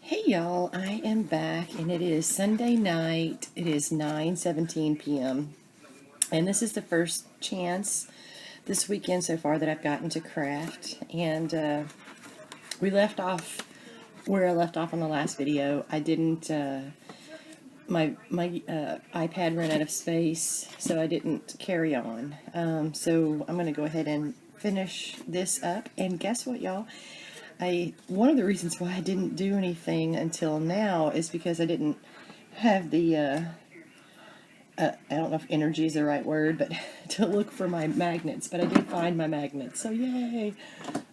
Hey y'all, I am back and it is Sunday night. It is 9:17 p.m. and this is the first chance this weekend so far that I've gotten to craft, and we left off where I left off on the last video. I didn't my iPad ran out of space, so I didn't carry on. So I'm going to go ahead and finish this up, and guess what, y'all? One of the reasons why I didn't do anything until now is because I didn't have the I don't know if energy is the right word, but to look for my magnets. But I did find my magnets, so yay!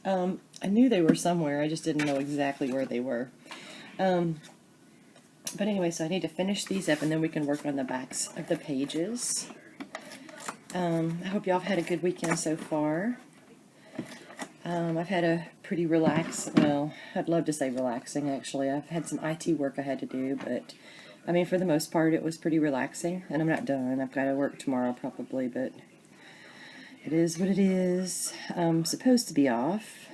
I knew they were somewhere, I just didn't know exactly where they were. But anyway, so I need to finish these up, and then we can work on the backs of the pages. I hope y'all have had a good weekend so far. I've had a pretty well, I'd love to say relaxing, actually. I've had some IT work I had to do, but, I mean, for the most part, it was pretty relaxing, and I'm not done. I've got to work tomorrow, probably, but it is what it is. I'm supposed to be off.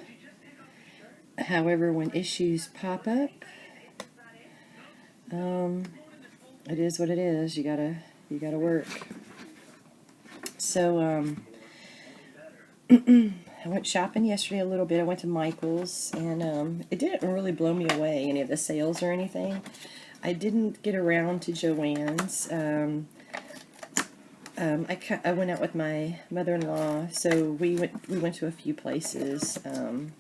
However, when issues pop up, it is what it is. You gotta work. So, I went shopping yesterday a little bit. I went to Michael's, and it didn't really blow me away, any of the sales or anything. I didn't get around to Joann's. I went out with my mother-in-law, so we went to a few places, and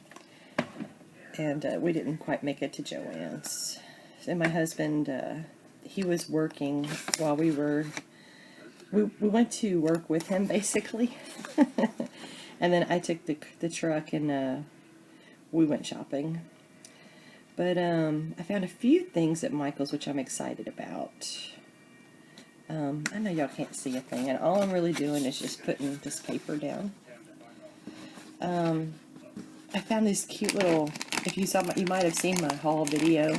we didn't quite make it to Joann's. And my husband, he was working while we went to work with him, basically. And then I took the truck, and we went shopping. But I found a few things at Michael's which I'm excited about. I know y'all can't see a thing, and all I'm really doing is just putting this paper down. I found these cute little, if you saw you might have seen my haul video,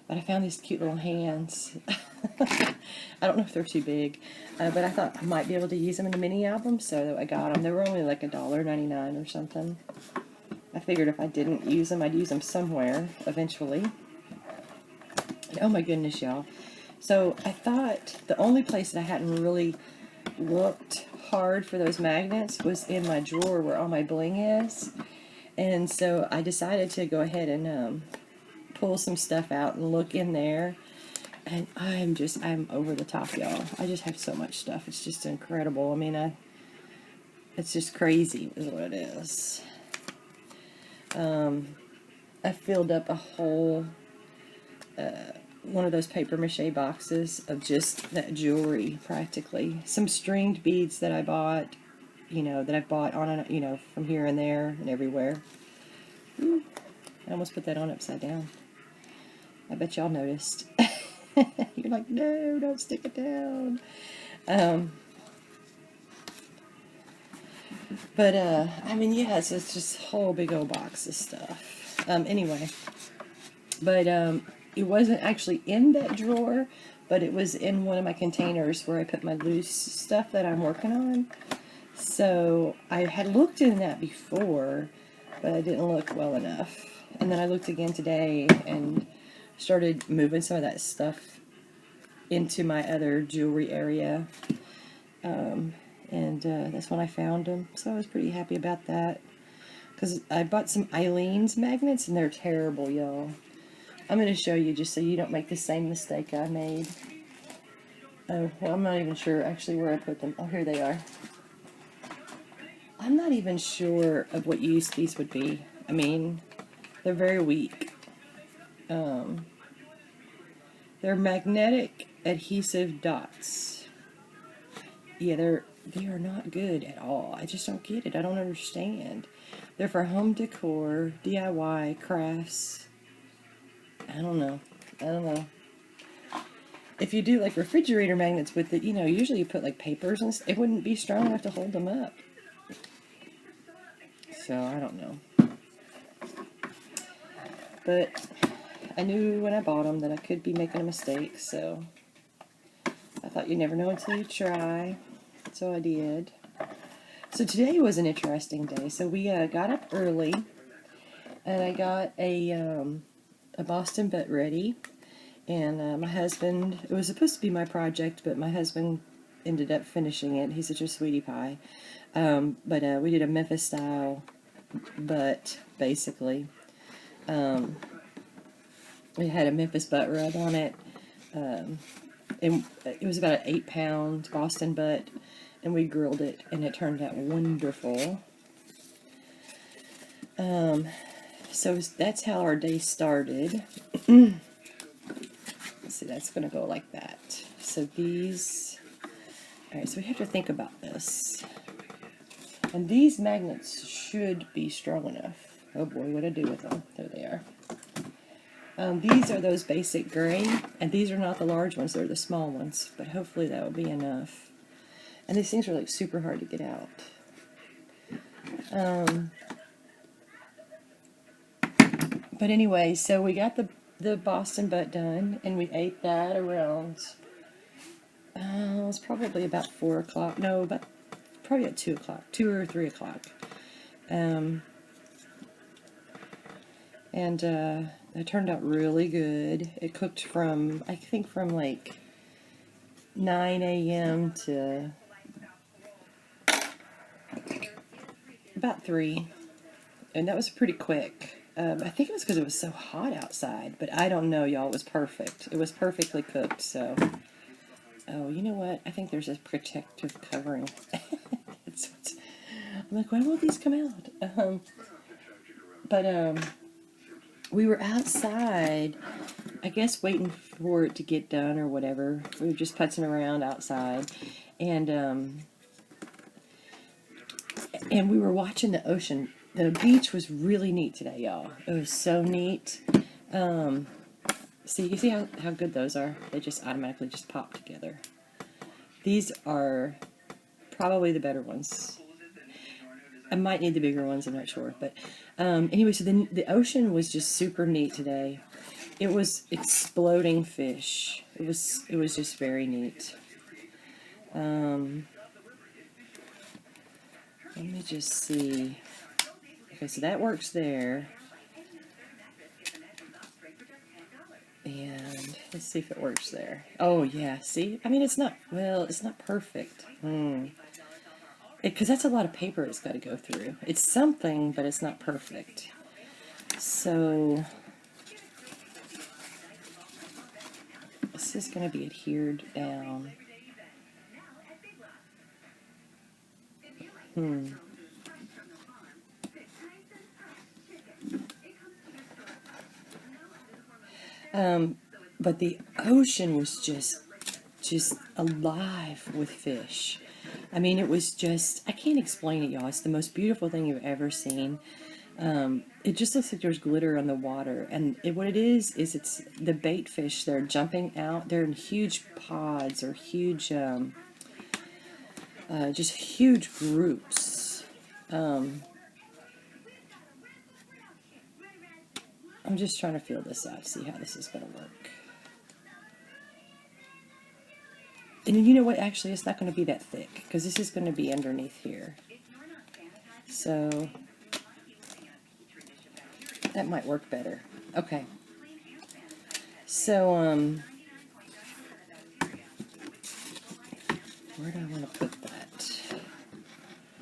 but I found these cute little hands. I don't know if they're too big, but I thought I might be able to use them in a mini album, so I got them. They were only like $1.99 or something. I figured if I didn't use them, I'd use them somewhere eventually. And oh my goodness, y'all. So I thought the only place that I hadn't really looked hard for those magnets was in my drawer where all my bling is. And so I decided to go ahead and pull some stuff out and look in there. And I'm over the top, y'all. I just have so much stuff. It's just incredible. I mean, it's just crazy is what it is. I filled up a whole one of those paper mache boxes of just that jewelry, practically. Some stringed beads that I bought, that I've bought on and, from here and there and everywhere. Ooh, I almost put that on upside down. I bet y'all noticed. You're like, no, don't stick it down. But I mean, yes, it's just a whole big old box of stuff. Anyway, but it wasn't actually in that drawer, but it was in one of my containers where I put my loose stuff that I'm working on. So I had looked in that before, but I didn't look well enough. And then I looked again today and started moving some of that stuff into my other jewelry area. And that's when I found them. So I was pretty happy about that. Because I bought some Eileen's magnets, and they're terrible, y'all. I'm going to show you just so you don't make the same mistake I made. Oh, well, I'm not even sure actually where I put them. Oh, here they are. I'm not even sure of what use these would be. I mean, they're very weak. They're magnetic adhesive dots. Yeah, they are not good at all. I just don't get it. I don't understand. They're for home decor, DIY, crafts. I don't know. If you do like refrigerator magnets with it, usually you put like papers and it wouldn't be strong enough to hold them up. So I don't know. But I knew when I bought them that I could be making a mistake, so I thought you never know until you try. So I did. So today was an interesting day. So we got up early, and I got a a Boston butt ready. And my husband, it was supposed to be my project, but my husband ended up finishing it. He's such a sweetie pie. But we did a Memphis style butt, basically. It had a Memphis butt rub on it. And it was about an 8-pound Boston butt, and we grilled it, and it turned out wonderful. So that's how our day started. Let's see, that's going to go like that. So these, alright, so we have to think about this. And these magnets should be strong enough. Oh boy, what do I do with them? There they are. These are those basic gray, and these are not the large ones, they're the small ones, but hopefully that will be enough. And these things are like super hard to get out. But anyway, so we got the Boston butt done, and we ate that around, it was probably about 4 o'clock, no, about probably at 2 o'clock, 2 or 3 o'clock. It turned out really good. It cooked from, I think from like 9 a.m. to about 3. And that was pretty quick. I think it was because it was so hot outside, but I don't know, y'all. It was perfect. It was perfectly cooked, so. Oh, you know what? I think there's a protective covering. I'm like, when will these come out? We were outside, I guess waiting for it to get done or whatever. We were just putzing around outside, and we were watching the ocean. The beach was really neat today, y'all. It was so neat. See, you see how good those are? They just automatically just pop together. These are probably the better ones. I might need the bigger ones, I'm not sure. But anyway, so the ocean was just super neat today. It was exploding fish. It was just very neat. Let me just see. Okay, so that works there. And let's see if it works there. Oh yeah, see? I mean, it's not, well, it's not perfect. Because that's a lot of paper it's got to go through. It's something, but it's not perfect. So this is going to be adhered down. But the ocean was just alive with fish. I mean, it was just, I can't explain it, y'all. It's the most beautiful thing you've ever seen. It just looks like there's glitter on the water. And what it is it's the bait fish. They're jumping out. They're in huge pods or huge, just huge groups. I'm just trying to feel this out, see how this is going to work. And you know what? Actually, it's not going to be that thick, because this is going to be underneath here. So, that might work better. Okay. So, where do I want to put that?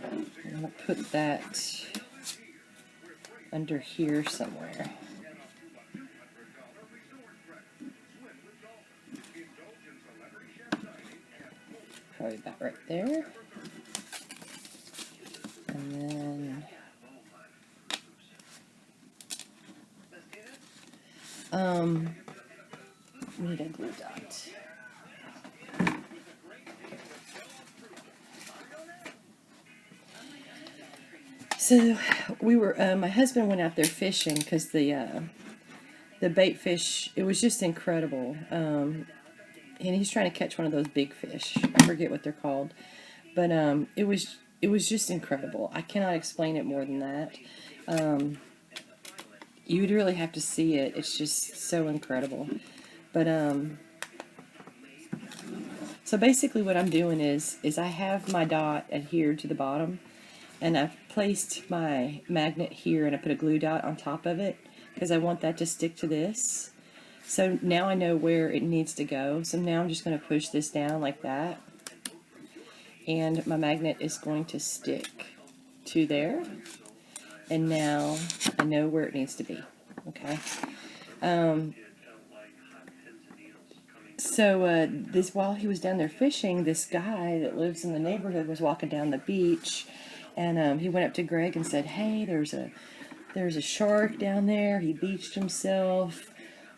I want to put that under here somewhere. Probably about right there. And then we need a glue dot. So we were my husband went out there fishing because the bait fish, it was just incredible. And he's trying to catch one of those big fish. I forget what they're called. But it was just incredible. I cannot explain it more than that. You would really have to see it. It's just so incredible. But so basically what I'm doing is I have my dot adhered to the bottom, and I've placed my magnet here, and I put a glue dot on top of it because I want that to stick to this. So now I know where it needs to go. So now I'm just going to push this down like that. And my magnet is going to stick to there. And now I know where it needs to be. Okay. So this, while he was down there fishing, this guy that lives in the neighborhood was walking down the beach, and he went up to Greg and said, "Hey, there's a shark down there. He beached himself.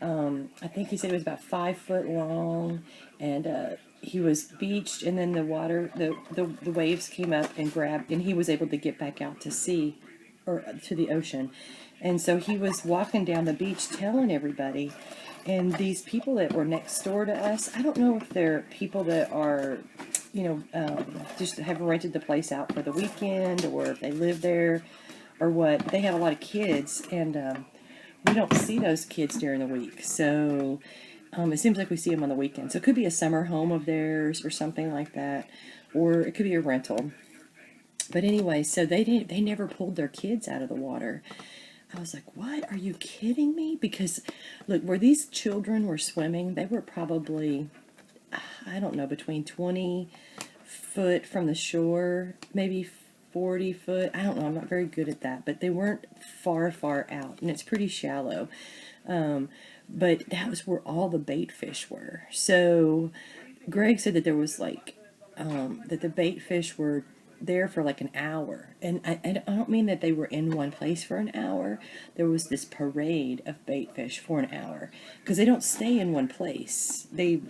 I think he said it was about 5 foot long, and he was beached, and then the water, the waves came up and grabbed, and he was able to get back out to sea, or to the ocean." And so he was walking down the beach telling everybody. And these people that were next door to us, I don't know if they're people that are, just have rented the place out for the weekend, or if they live there, or what. They have a lot of kids, and we don't see those kids during the week. So it seems like we see them on the weekend. So it could be a summer home of theirs or something like that, or it could be a rental. But anyway, so they never pulled their kids out of the water. I was like, what? Are you kidding me? Because, look, where these children were swimming, they were probably, I don't know, between 20 foot from the shore, maybe 40 foot. I don't know. I'm not very good at that. But they weren't far, far out. And it's pretty shallow. But that was where all the bait fish were. So Greg said that there was like, that the bait fish were there for like an hour, and I don't mean that they were in one place for an hour. There was this parade of bait fish for an hour, because they don't stay in one place. They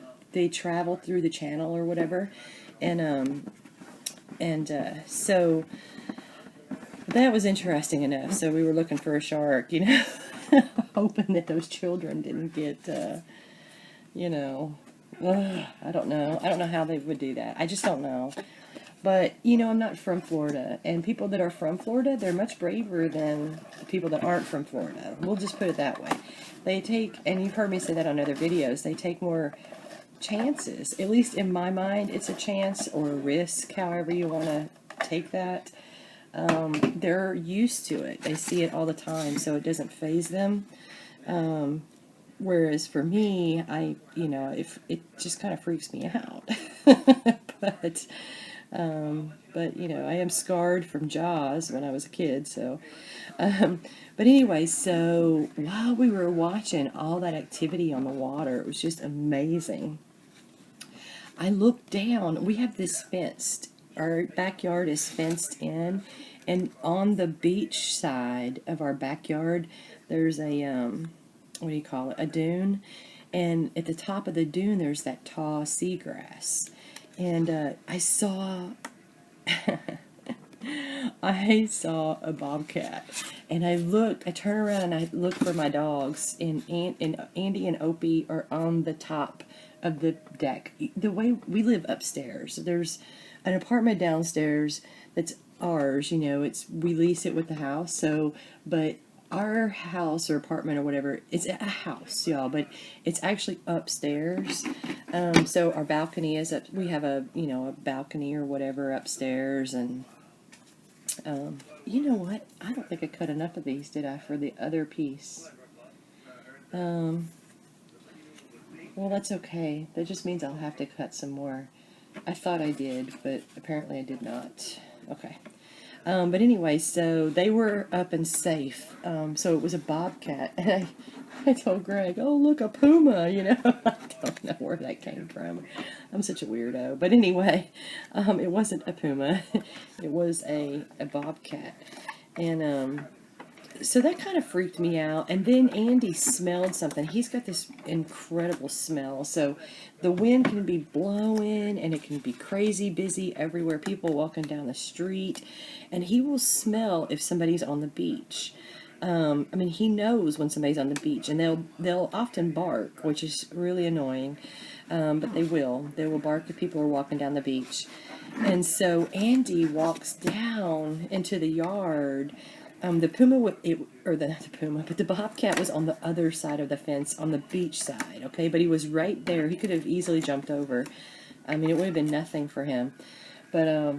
travel through the channel or whatever, and so that was interesting enough. So we were looking for a shark, hoping that those children didn't get, I don't know how they would do that. I just don't know. But, I'm not from Florida, and people that are from Florida, they're much braver than the people that aren't from Florida. We'll just put it that way. They take, and you've heard me say that on other videos, they take more chances. At least in my mind, it's a chance or a risk, however you want to take that. They're used to it. They see it all the time, so it doesn't faze them. Whereas for me, if it just kind of freaks me out. But I am scarred from Jaws when I was a kid, so, but anyway, so while we were watching all that activity on the water, it was just amazing. I looked down, we have this fenced, our backyard is fenced in, and on the beach side of our backyard, there's a, what do you call it, a dune, and at the top of the dune, there's that tall seagrass. And I saw a bobcat, and I turned around and I looked for my dogs, and Andy and Opie are on the top of the deck. The way we live upstairs, there's an apartment downstairs that's ours, we lease it with the house, so, but our house or apartment or whatever, it's a house, y'all, but it's actually upstairs. So our balcony is up. We have a balcony or whatever upstairs, and you know what? I don't think I cut enough of these, did I, for the other piece? Well, that's okay. That just means I'll have to cut some more. I thought I did, but apparently I did not. Okay. But anyway, so they were up and safe. So it was a bobcat, and I told Greg, "Oh, look, a puma," I don't know where that came from. I'm such a weirdo. But anyway, it wasn't a puma. It was a bobcat. And so that kind of freaked me out. And then Andy smelled something. He's got this incredible smell. So the wind can be blowing, and it can be crazy busy everywhere. People walking down the street, and he will smell if somebody's on the beach. He knows when somebody's on the beach, and they'll often bark, which is really annoying. But they will bark if people are walking down the beach. And so Andy walks down into the yard. The puma, not the puma, but the bobcat was on the other side of the fence, on the beach side, okay? But he was right there. He could have easily jumped over. It would have been nothing for him. But,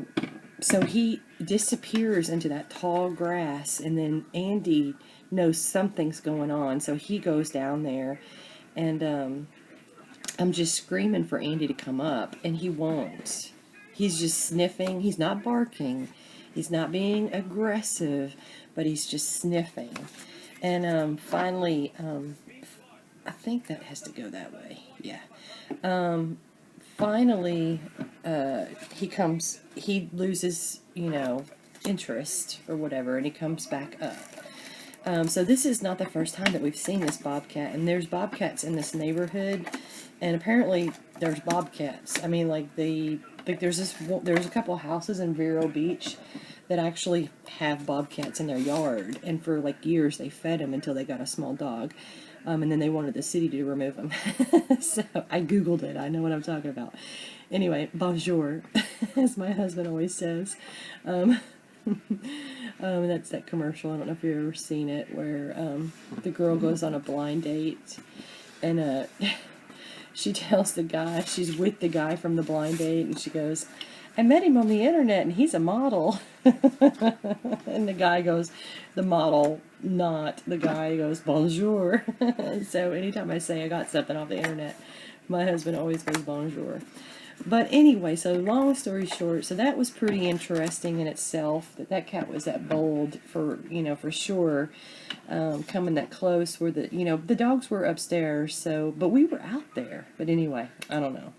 so he disappears into that tall grass, and then Andy knows something's going on, so he goes down there, and I'm just screaming for Andy to come up, and he won't. He's just sniffing. He's not barking. He's not being aggressive, but he's just sniffing. And finally, I think that has to go that way. Yeah. Finally, he loses, interest or whatever, and he comes back up. So this is not the first time that we've seen this bobcat, and there's bobcats in this neighborhood, and apparently there's bobcats. I mean, there's a couple of houses in Vero Beach that actually have bobcats in their yard, and for like years they fed them until they got a small dog. And then they wanted the city to remove them. So I Googled it. I know what I'm talking about. Anyway, bonjour, as my husband always says. That's that commercial. I don't know if you've ever seen it, where the girl goes on a blind date, and she tells the guy, she's with the guy from the blind date, and she goes, I met him on the internet, and he's a model. And the guy goes, the model, not the guy, goes, bonjour. So anytime I say I got something off the internet, my husband always goes bonjour. But anyway, so long story short, so that was pretty interesting in itself, that cat was that bold for sure, coming that close, where the dogs were upstairs, so, but we were out there. But anyway, I don't know.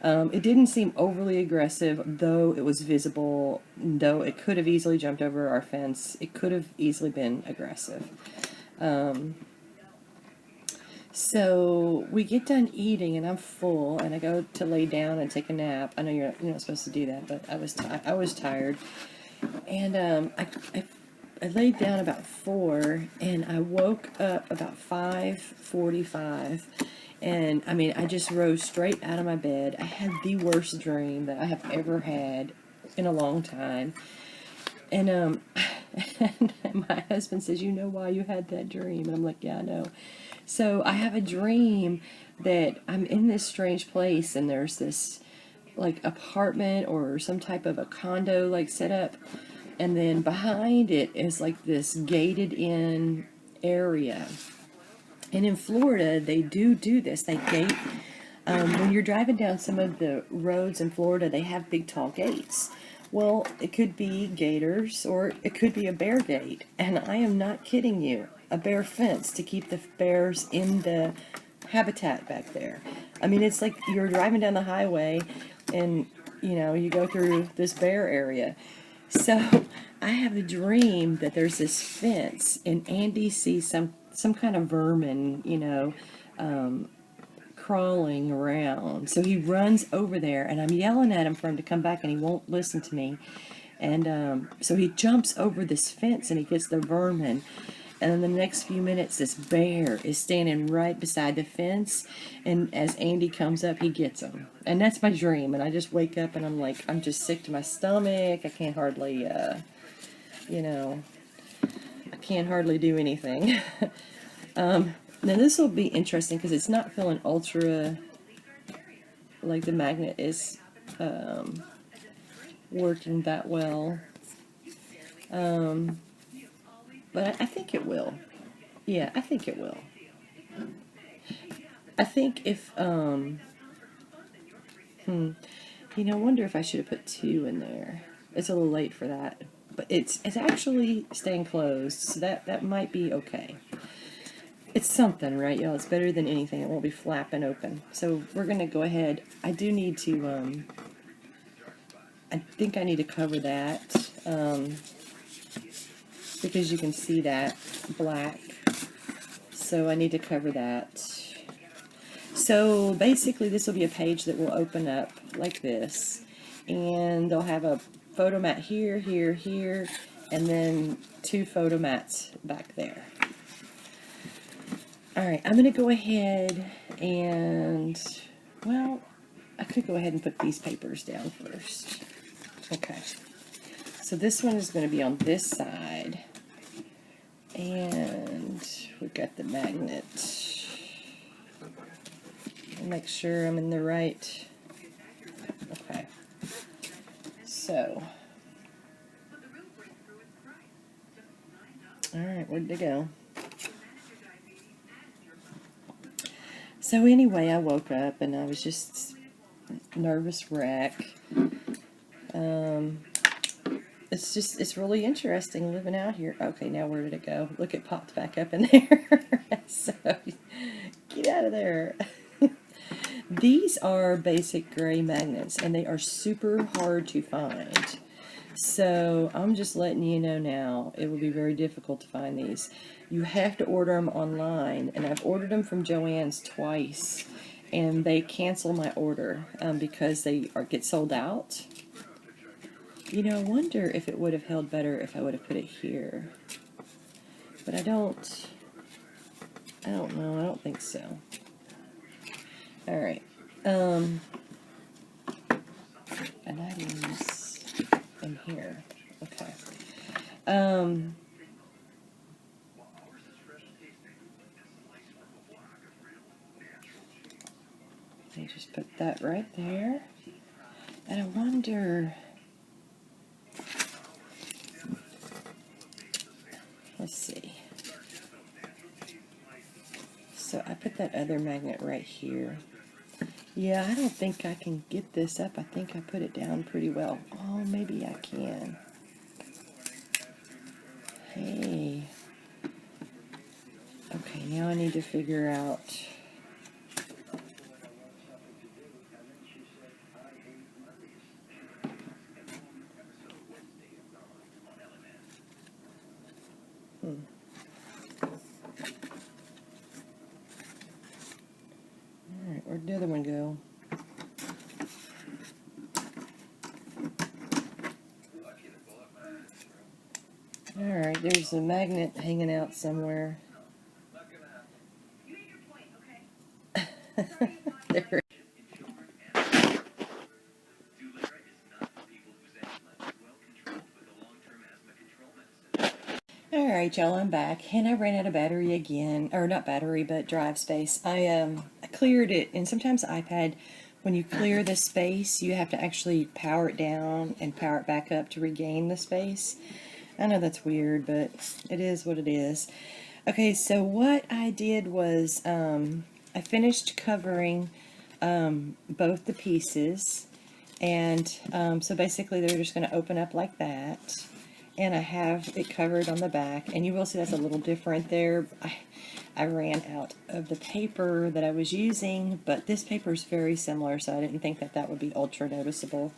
It didn't seem overly aggressive, though it was visible, though it could have easily jumped over our fence. It could have easily been aggressive. So we get done eating, and I'm full, and I go to lay down and take a nap. I know you're not supposed to do that, but I was tired. And I laid down about 4, and I woke up about 5:45. And, I mean, I just rose straight out of my bed. I had the worst dream that I have ever had in a long time. And, and my husband says, you know why you had that dream? And I'm like, yeah, I know. So I have a dream that I'm in this strange place, and there's this, like, apartment or some type of a condo, like, set up. And then behind it is, like, this gated-in area. And in Florida, they do this. They gate, when you're driving down some of the roads in Florida, they have big, tall gates. Well, it could be gators, or it could be a bear gate. And I am not kidding you. A bear fence to keep the bears in the habitat back there. I mean, it's like you're driving down the highway, and, you go through this bear area. So I have a dream that there's this fence, and Andy sees some kind of vermin, crawling around. So he runs over there, and I'm yelling at him for him to come back, and he won't listen to me. And so he jumps over this fence, and he gets the vermin. And in the next few minutes, this bear is standing right beside the fence, and as Andy comes up, he gets him. And that's my dream, and I just wake up, and I'm like, I'm just sick to my stomach. I can't hardly, I can't hardly do anything. Now this will be interesting, because it's not feeling ultra, like the magnet is working that well. But I think it will. Yeah, I think it will. I think if, I wonder if I should have put 2 in there. It's a little late for that. But it's actually staying closed, so that might be okay. It's something, right, y'all? It's better than anything. It won't be flapping open. So we're going to go ahead. I do need to, I think I need to cover that, because you can see that black. So I need to cover that. So basically this will be a page that will open up like this. And they'll have a photo mat here, here, here, and then 2 photo mats back there. Alright, I'm going to go ahead and, well, I could go ahead and put these papers down first. Okay. So this one is going to be on this side. And we've got the magnet. I'll make sure I'm in the right. Okay. So. Alright, where'd they go? So anyway, I woke up and I was just nervous wreck. It's really interesting living out here. Okay, now where did it go? Look, it popped back up in there. So, get out of there. These are basic gray magnets, and they are super hard to find. So, I'm just letting you know now, it will be very difficult to find these. You have to order them online, and I've ordered them from Joann's twice, and they cancel my order because they get sold out. You know, I wonder if it would have held better if I would have put it here. But I don't know. I don't think so. Alright. And that is in here. Okay. Let me just put that right there. And I wonder... Let's see. So I put that other magnet right here. Yeah, I don't think I can get this up. I think I put it down pretty well. Oh, maybe I can. Hey. Okay, now I need to figure out... Alright, where'd the other one go? Alright, there's a magnet hanging out somewhere. There. Alright, y'all, I'm back, and I ran out of battery again, or not battery, but drive space. I cleared it, and sometimes the iPad, when you clear the space, you have to actually power it down and power it back up to regain the space. I know that's weird, but it is what it is. Okay, so what I did was, I finished covering both the pieces, and so basically they're just going to open up like that. And I have it covered on the back, and you will see that's a little different there. I ran out of the paper that I was using, but this paper is very similar, so I didn't think that that would be ultra noticeable.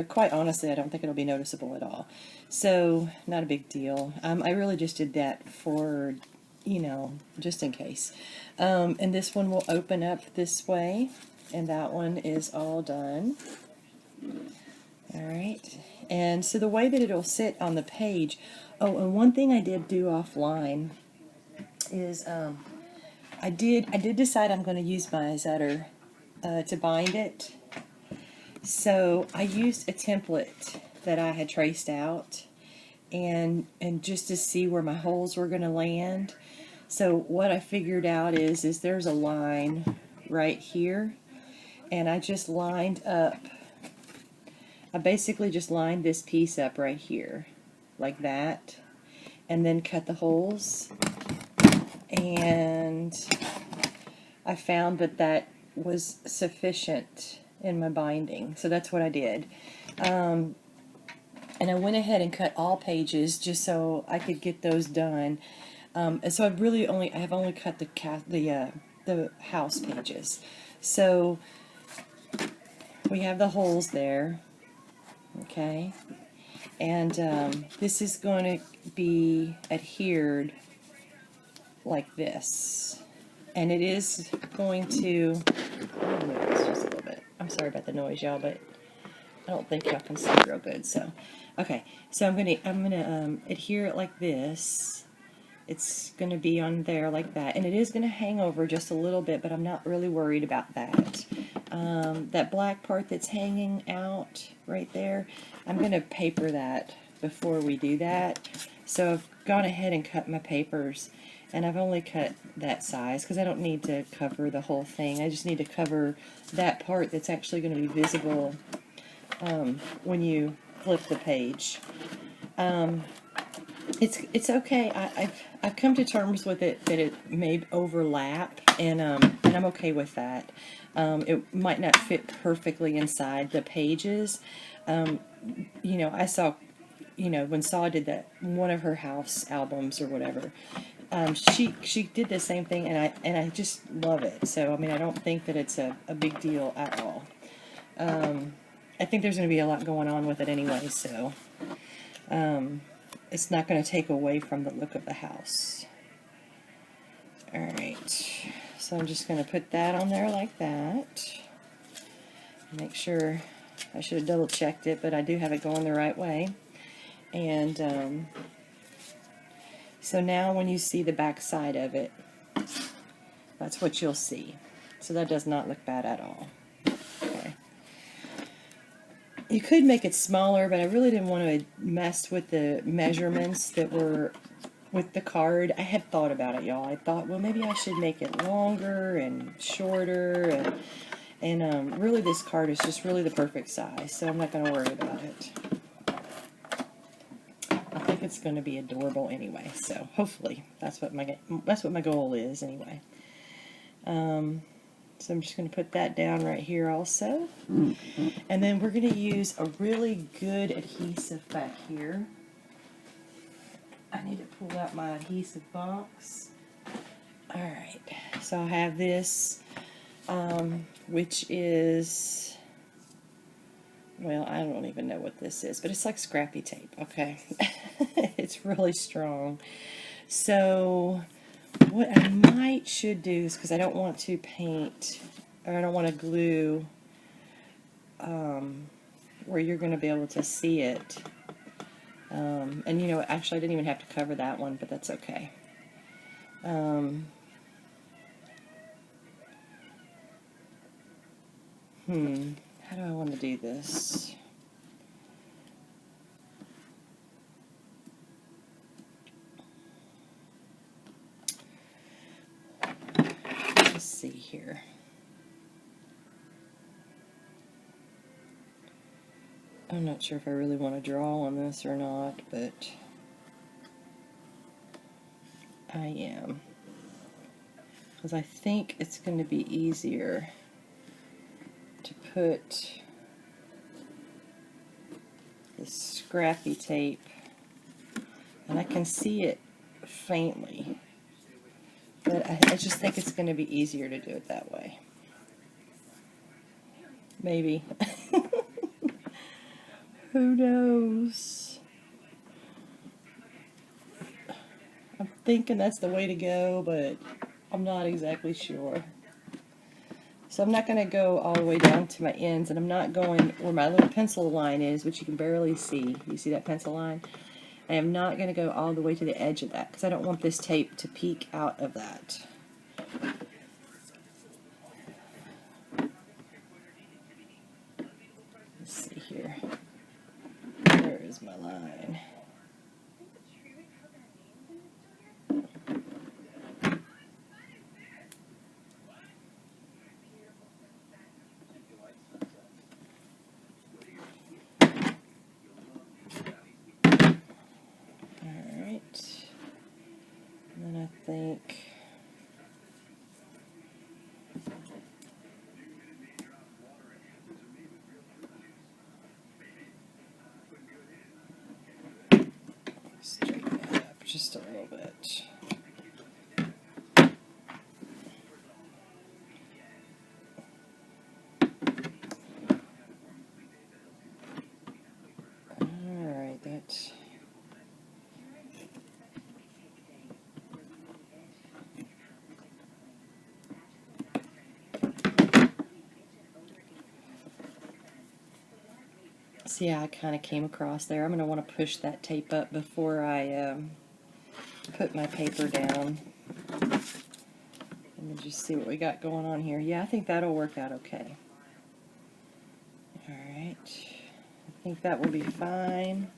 Quite honestly, I don't think it'll be noticeable at all. So, not a big deal. I really just did that for, you know, just in case. And this one will open up this way, and that one is all done. Alright, and so the way that it'll sit on the page, oh, and one thing I did do offline is I did decide I'm going to use my Zutter to bind it. So I used a template that I had traced out, and just to see where my holes were going to land. So what I figured out is there's a line right here, and I just lined up. I basically just lined this piece up right here, like that, and then cut the holes, and I found that that was sufficient in my binding, so that's what I did. And I went ahead and cut all pages just so I could get those done. And so I have only cut the house pages. So we have the holes there. Okay, and this is going to be adhered like this, and it is going to, I'll move this just a little bit. I'm sorry about the noise, y'all, but I don't think y'all can see real good. So, okay, so I'm gonna adhere it like this. It's going to be on there like that, and it is going to hang over just a little bit, but I'm not really worried about that. That black part that's hanging out right there, I'm going to paper that before we do that. So I've gone ahead and cut my papers, and I've only cut that size because I don't need to cover the whole thing. I just need to cover that part that's actually going to be visible when you flip the page. It's okay. I've come to terms with it that it may overlap, and I'm okay with that. It might not fit perfectly inside the pages. You know, I saw, you know, when Saw did that one of her house albums or whatever, she did the same thing, and I just love it. So I mean, I don't think that it's a big deal at all. I think there's going to be a lot going on with it anyway, so it's not going to take away from the look of the house. Alright, so I'm just going to put that on there like that. Make sure, I should have double checked it, but I do have it going the right way. And so now when you see the back side of it, that's what you'll see. So that does not look bad at all. Okay. You could make it smaller, but I really didn't want to mess with the measurements that were with the card. I had thought about it, y'all. I thought, well, maybe I should make it longer and shorter, and really this card is just really the perfect size, so I'm not going to worry about it. I think it's going to be adorable anyway, so hopefully that's what my goal is anyway. So I'm just going to put that down right here also. And then we're going to use a really good adhesive back here. I need to pull out my adhesive box. Alright, so I have this, which is, well, I don't even know what this is, but it's like scrappy tape, okay? It's really strong. So what I should do is, because I don't want to paint, or I don't want to glue where you're going to be able to see it. And you know, actually I didn't even have to cover that one, but that's okay. How do I want to do this? Let's see here. I'm not sure if I really want to draw on this or not, but I am. Because I think it's going to be easier to put this scrappy tape, and I can see it faintly, but I just think it's going to be easier to do it that way. Maybe. Who knows? I'm thinking that's the way to go, but I'm not exactly sure. So I'm not going to go all the way down to my ends, and I'm not going where my little pencil line is, which you can barely see. You see that pencil line? I am not going to go all the way to the edge of that, because I don't want this tape to peek out of that. Let's see here. Where is my line? Alright. And then I think straighten that up just a little bit. Alright, that's see how I kind of came across there. I'm going to want to push that tape up before I put my paper down. Let me just see what we got going on here. Yeah, I think that'll work out okay. Alright. I think that will be fine.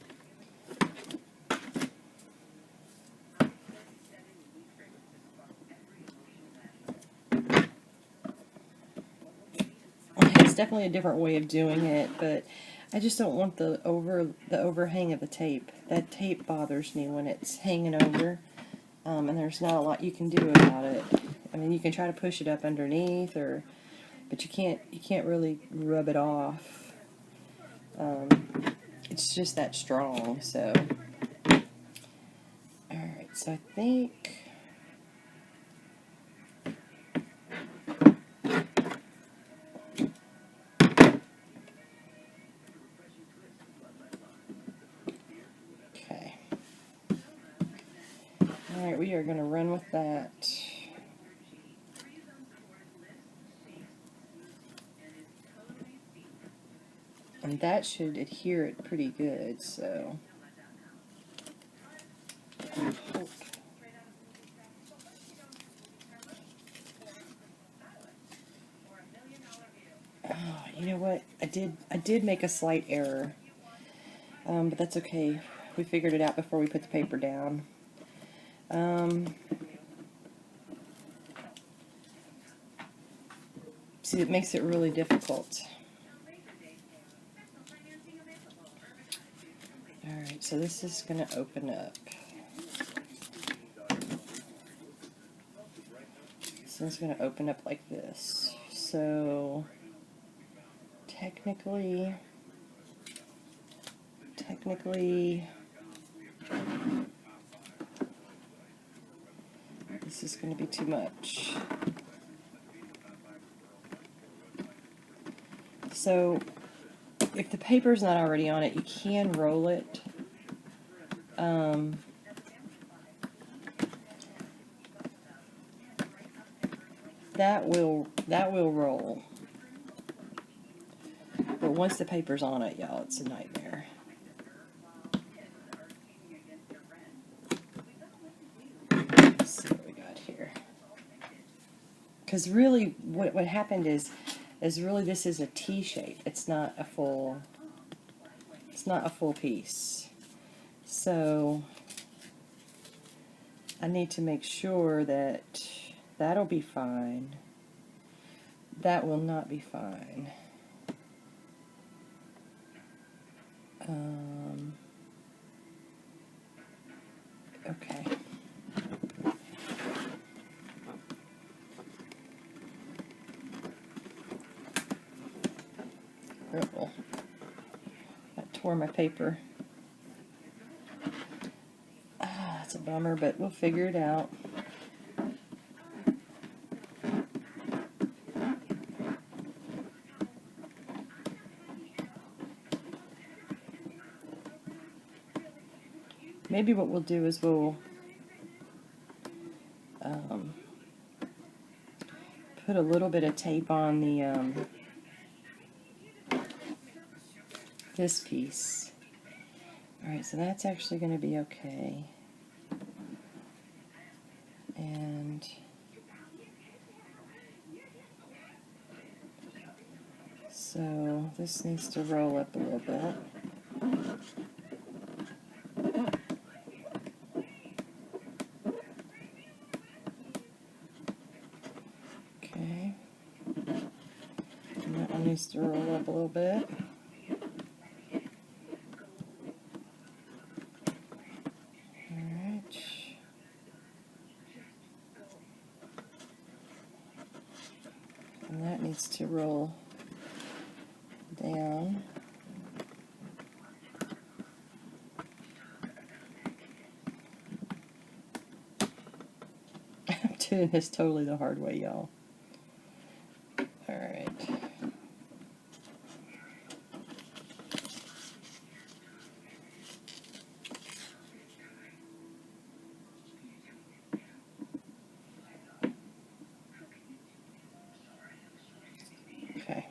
It's definitely a different way of doing it, but I just don't want the overhang of the tape. That tape bothers me when it's hanging over, and there's not a lot you can do about it. I mean, you can try to push it up underneath, but you can't really rub it off. It's just that strong. So, all right. So I think. Alright, we are going to run with that. And that should adhere it pretty good, so. Oh, you know what? I did make a slight error. But that's okay. We figured it out before we put the paper down. See, it makes it really difficult. Alright, so this is going to open up. So it's going to open up like this. So, technically, this is going to be too much. So, if the paper's not already on it, you can roll it. That will roll. But once the paper's on it, y'all, it's a nightmare. Let's see what we got here. Because really, what happened is really this is a T shape. It's not a full piece. So I need to make sure that that'll be fine. That will not be fine. Okay. Oh, that tore my paper. That's a bummer, but we'll figure it out. Maybe what we'll do is we'll put a little bit of tape on the this piece. Alright, so that's actually going to be okay. And so this needs to roll up a little bit. Okay. And that one needs to roll up a little bit. Alright. And that needs to roll down. I'm doing this totally the hard way, y'all. Alright. Okay.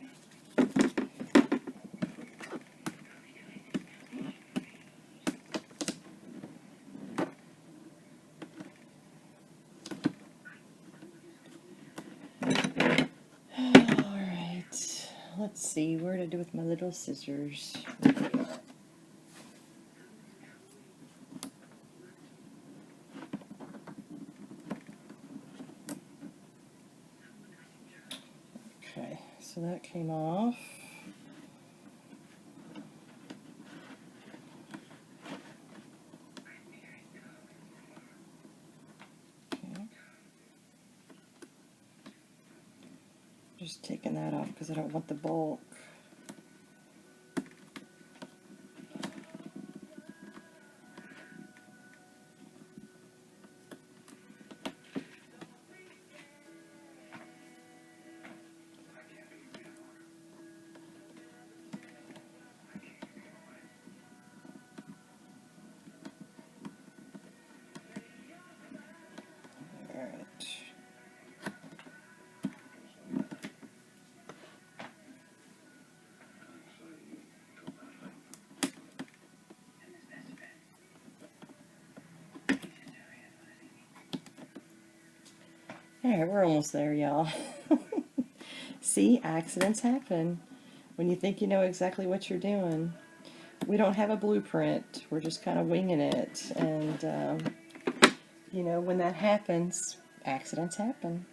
Alright. Let's see where to do with my little scissors. Okay, so that came off. Just taking that off because I don't want the bulk. Alright, we're almost there, y'all. See, accidents happen when you think you know exactly what you're doing. We don't have a blueprint. We're just kind of winging it. And, you know, when that happens, accidents happen.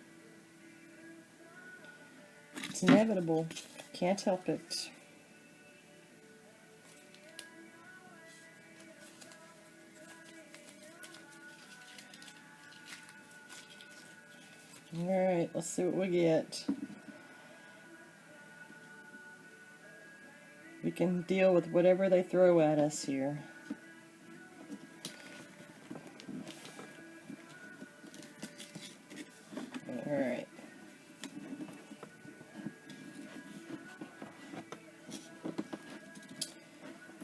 It's inevitable. Can't help it. Alright, let's see what we get. We can deal with whatever they throw at us here. Alright.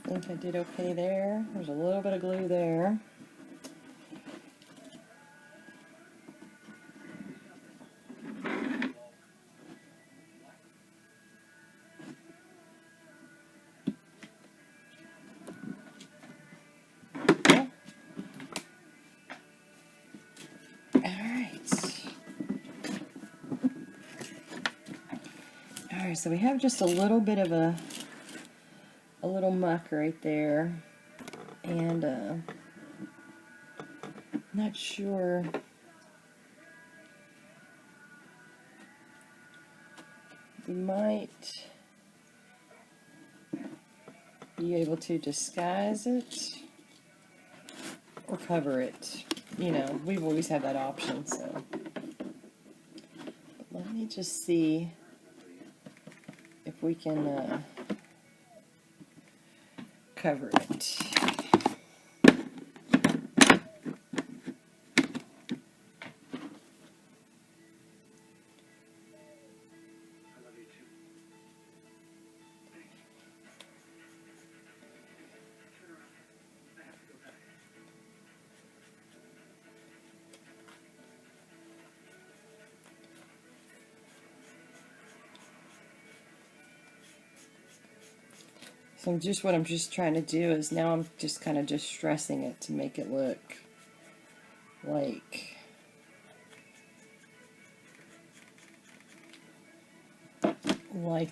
I think I did okay there. There's a little bit of glue there. Alright, so we have just a little bit of a little muck right there, and not sure we might be able to disguise it or cover it. You know, we've always had that option, so but let me just see if we can cover it. So what I'm just trying to do is now I'm just kind of just stressing it to make it look like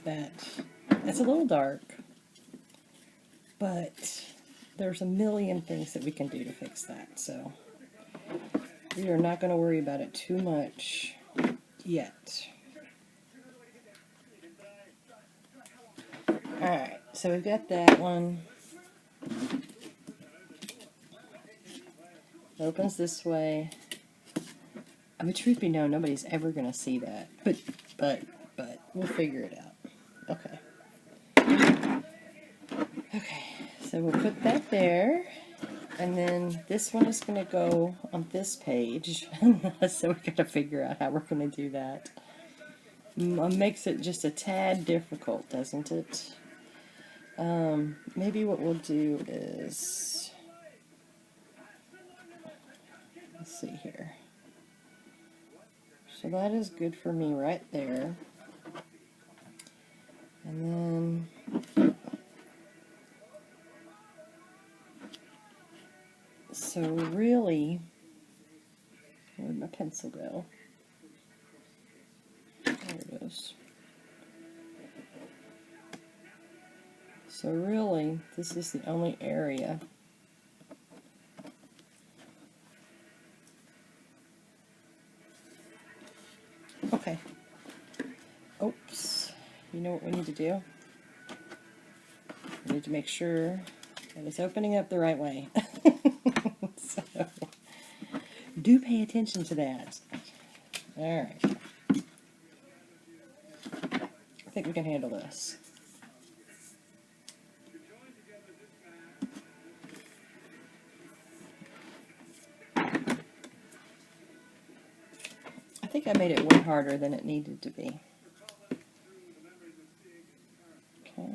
that. It's a little dark, but there's a million things that we can do to fix that. So we are not going to worry about it too much yet. Alright, so we've got that one. Opens this way. I mean, truth be known, nobody's ever going to see that. But we'll figure it out. Okay. Okay, so we'll put that there. And then this one is going to go on this page. So we've got to figure out how we're going to do that. Makes it just a tad difficult, doesn't it? Maybe what we'll do is, let's see here. So that is good for me right there. And then, so really, where'd my pencil go? There it goes. So really, this is the only area okay. Oops. You know what we need to do? We need to make sure that it's opening up the right way. So, do pay attention to that. Alright. think we can handle this. I think I made it way harder than it needed to be. Okay.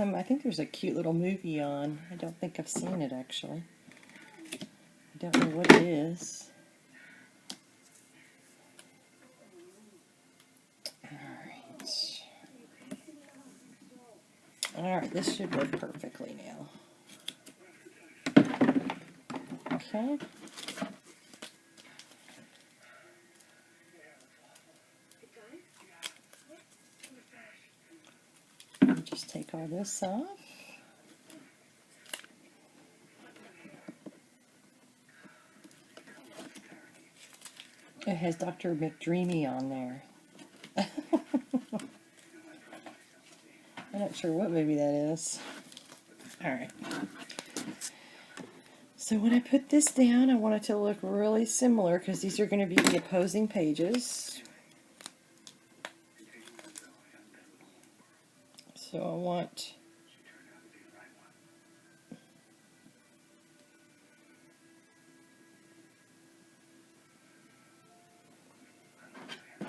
I think there's a cute little movie on. I don't think I've seen it actually. I don't know what it is. Alright, this should work perfectly now. Okay. Just take all this off. It has Dr. McDreamy on there. I'm not sure what movie that is. Alright. So when I put this down, I want it to look really similar because these are going to be the opposing pages. So I want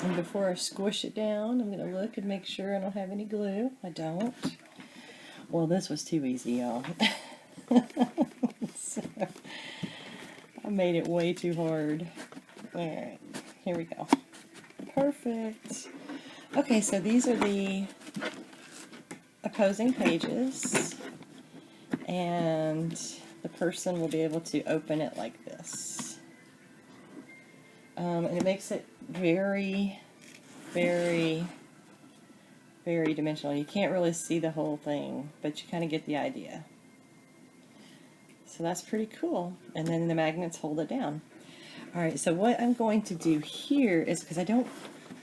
and before I squish it down, I'm going to look and make sure I don't have any glue. I don't. Well, this was too easy, y'all. So, I made it way too hard. Alright, here we go. Perfect. Okay, so these are the opposing pages, and the person will be able to open it like this. And it makes it very, very, very dimensional. You can't really see the whole thing, but you kind of get the idea. So that's pretty cool. And then the magnets hold it down. Alright, so what I'm going to do here is, because I don't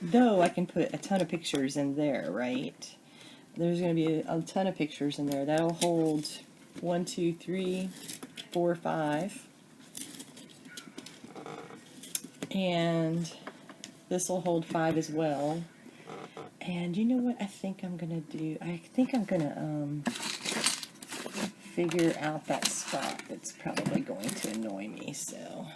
know I can put a ton of pictures in there, right? There's going to be a ton of pictures in there. That'll hold 1, 2, 3, 4, 5. And this will hold 5 as well. And you know what I think I'm going to do? I think I'm going to figure out that spot that's probably going to annoy me, so.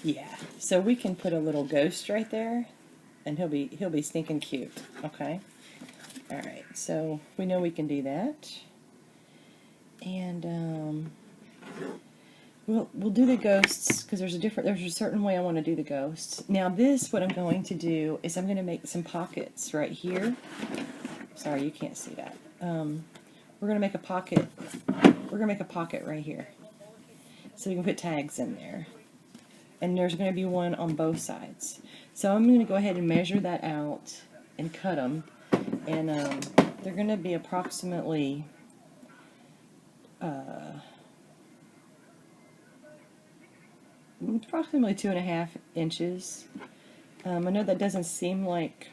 Yeah, so we can put a little ghost right there, and he'll be stinking cute. Okay. All right. So we know we can do that, and we'll do the ghosts because there's a certain way I want to do the ghosts. Now this, what I'm going to do is I'm going to make some pockets right here. Sorry, you can't see that. We're going to make a pocket. We're going to make a pocket right here, so we can put tags in there. And there's going to be one on both sides. So I'm going to go ahead and measure that out and cut them. And they're going to be approximately approximately 2.5 inches. I know that doesn't seem like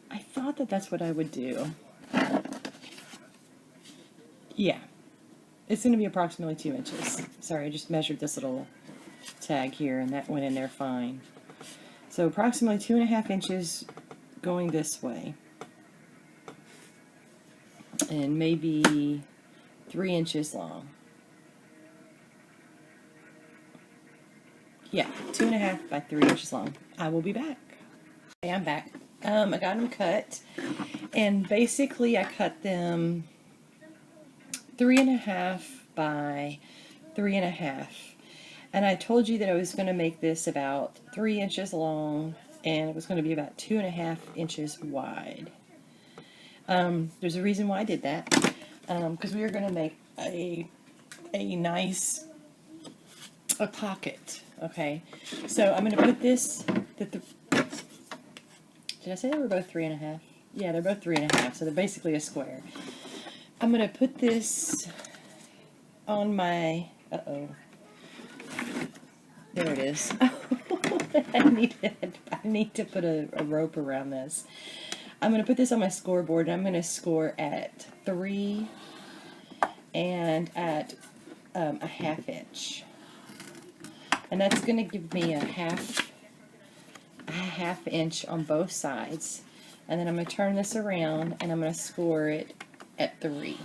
I thought that's what I would do. Yeah. It's going to be approximately 2 inches. Sorry, I just measured this little tag here, and that went in there fine. So approximately 2.5 inches going this way. And maybe 3 inches long. Yeah, 2.5 by 3 inches long. I will be back. Okay, I'm back. I got them cut, And basically I cut them 3.5 by 3.5. And I told you that I was going to make this about 3 inches long, and it was going to be about 2.5 inches wide. There's a reason why I did that, because we were going to make a nice pocket. Okay, so I'm going to put this. Did I say they were both 3.5? Yeah, they're both 3.5, so they're basically a square. I'm going to put this on my. There it is. I need to put a rope around this. I'm going to put this on my scoreboard, and I'm going to score at 3 and at a 1/2 inch. And that's going to give me a half inch on both sides. And then I'm going to turn this around, and I'm going to score it at 3.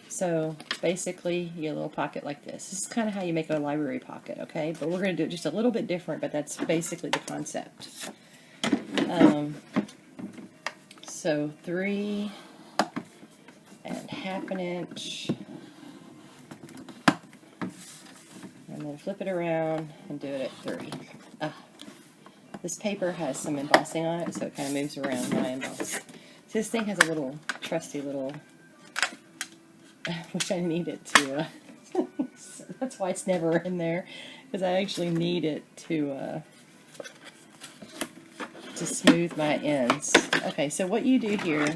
So basically, you get a little pocket like this. This is kind of how you make a library pocket, okay? But we're going to do it just a little bit different, but that's basically the concept. So 3 and 1/2 inch. And then flip it around and do it at 3. This paper has some embossing on it, so it kind of moves around when I emboss. So this thing has a little trusty little, which I need it to, so that's why it's never in there, because I actually need it to smooth my ends. Okay, so what you do here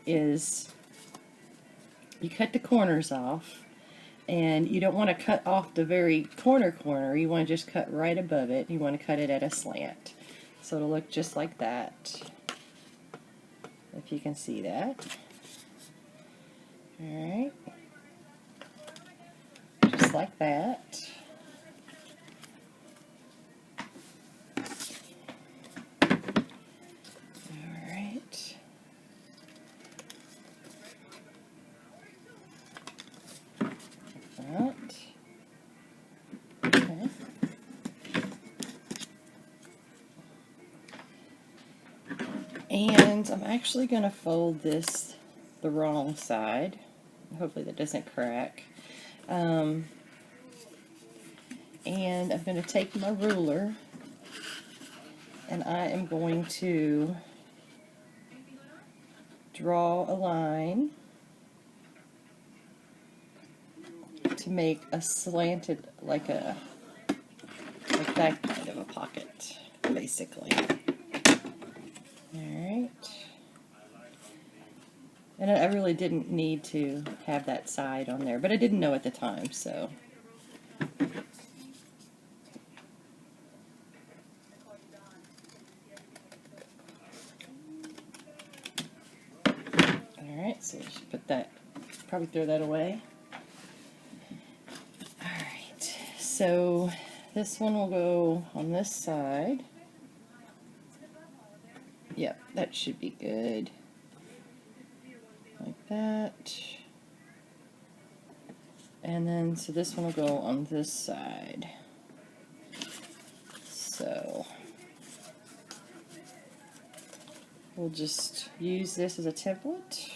is you cut the corners off, and you don't want to cut off the very corner, you want to just cut right above it. You want to cut it at a slant, so it'll look just like that, if you can see that. Alright, just like that. Alright. Like that. Okay. And I'm actually going to fold this the wrong side. Hopefully that doesn't crack. And I'm going to take my ruler, and I am going to draw a line to make a slanted, like that kind of a pocket, basically. Alright. And I really didn't need to have that side on there, but I didn't know at the time, so. Alright, so just put that, probably throw that away. Alright, so this one will go on this side. Yep, that should be good. Like that. And then, so this one will go on this side. So we'll just use this as a template.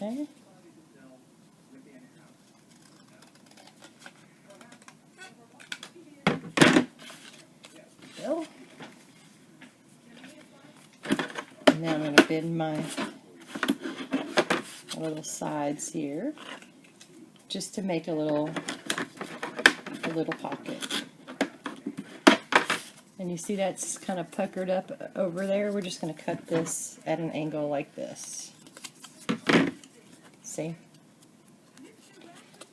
Okay. Go. And now I'm going to bend my little sides here, just to make a little pocket. And you see that's kind of puckered up over there. We're just going to cut this at an angle like this. See?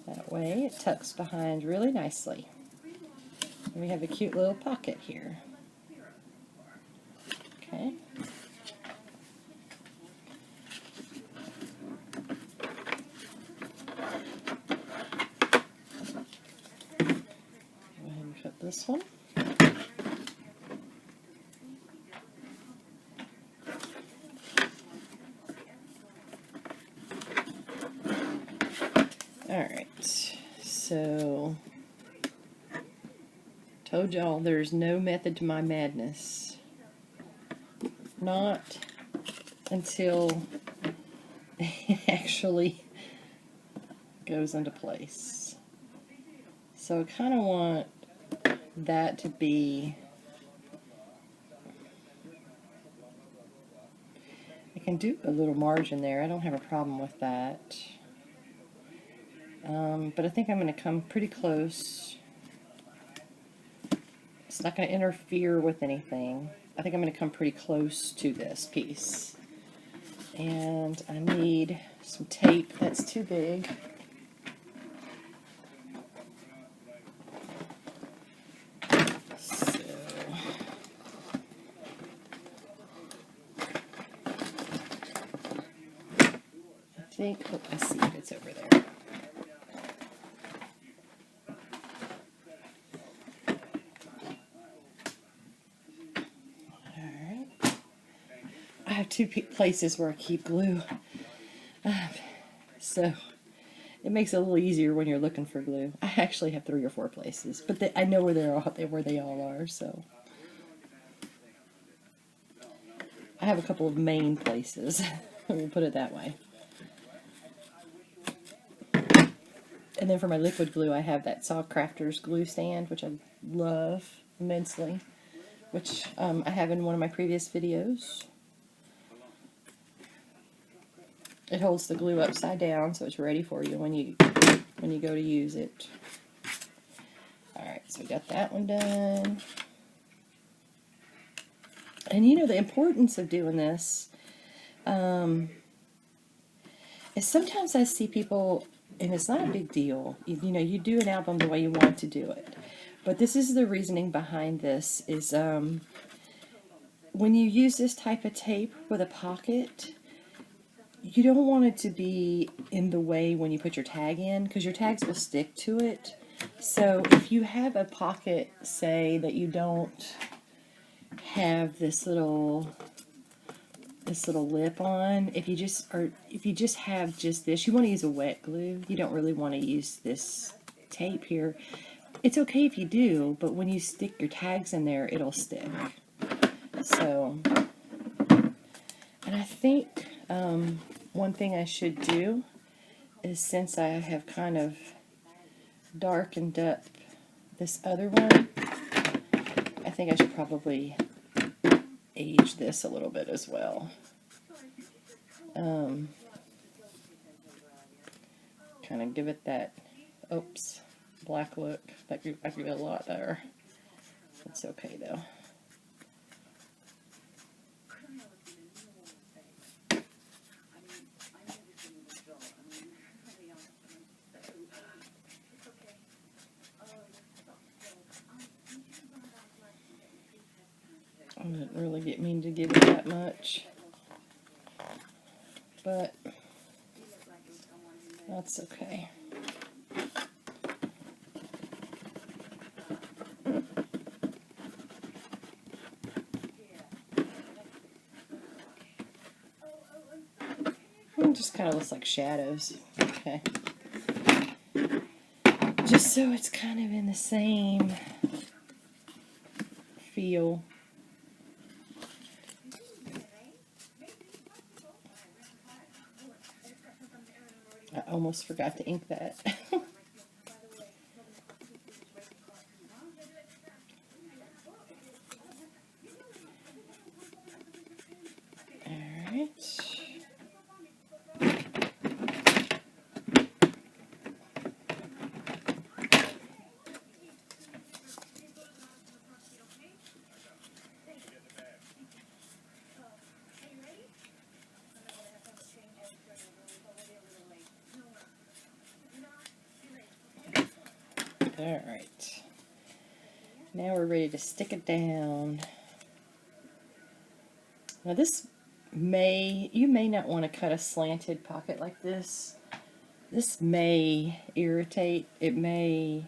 That way it tucks behind really nicely. And we have a cute little pocket here. Okay. Go ahead and cut this one. Alright, So, told y'all there's no method to my madness. Not until it actually goes into place. So I kind of want that to be, I can do a little margin there. I don't have a problem with that. But I think I'm going to come pretty close. It's not going to interfere with anything. I think I'm going to come pretty close to this piece. And I need some tape that's too big. So I think, let's see if it's over there. I have two places where I keep glue, so it makes it a little easier when you're looking for glue. I actually have 3 or 4 places, but I know where they all are. So I have a couple of main places. We'll put it that way. And then for my liquid glue, I have that SaCrafters glue stand, which I love immensely, which I have in one of my previous videos. It holds the glue upside down, so it's ready for you when you go to use it. Alright, so we got that one done. And you know, the importance of doing this is sometimes I see people, and it's not a big deal, you know, you do an album the way you want to do it. But this is the reasoning behind this, is when you use this type of tape with a pocket, you don't want it to be in the way when you put your tag in, because your tags will stick to it. So if you have a pocket, say that you don't have this little lip on, if you just have just this, you want to use a wet glue. You don't really want to use this tape here. It's okay if you do, but when you stick your tags in there, it'll stick. So, and I think one thing I should do is, since I have kind of darkened up this other one, I think I should probably age this a little bit as well. Kind of give it that, oops, black look. I give it a lot there. It's okay though. I didn't really mean to give it that much, but that's okay. It just kind of looks like shadows. Okay. Just so it's kind of in the same feel. I almost forgot to ink that. Alright. Alright, now we're ready to stick it down. Now this you may not want to cut a slanted pocket like this. This may irritate, the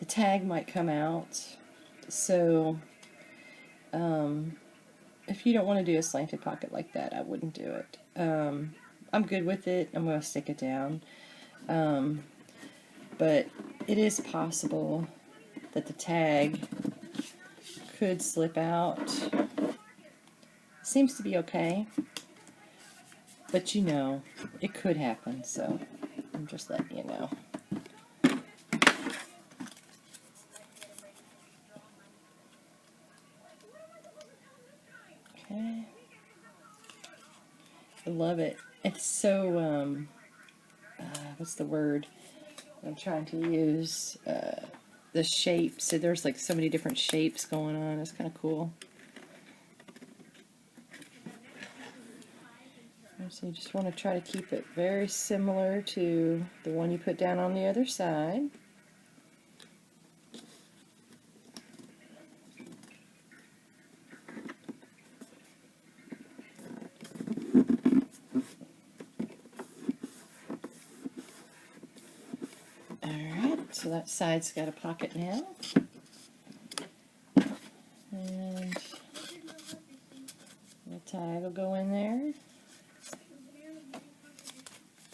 tag might come out. So if you don't want to do a slanted pocket like that, I wouldn't do it. I'm good with it. I'm going to stick it down. but it is possible that the tag could slip out. Seems to be okay, but you know, it could happen, so I'm just letting you know. Okay. I love it. It's so, what's the word I'm trying to use? The shapes. So there's like so many different shapes going on. It's kind of cool. So you just want to try to keep it very similar to the one you put down on the other side. Alright, so that side's got a pocket now. And the tag will go in there.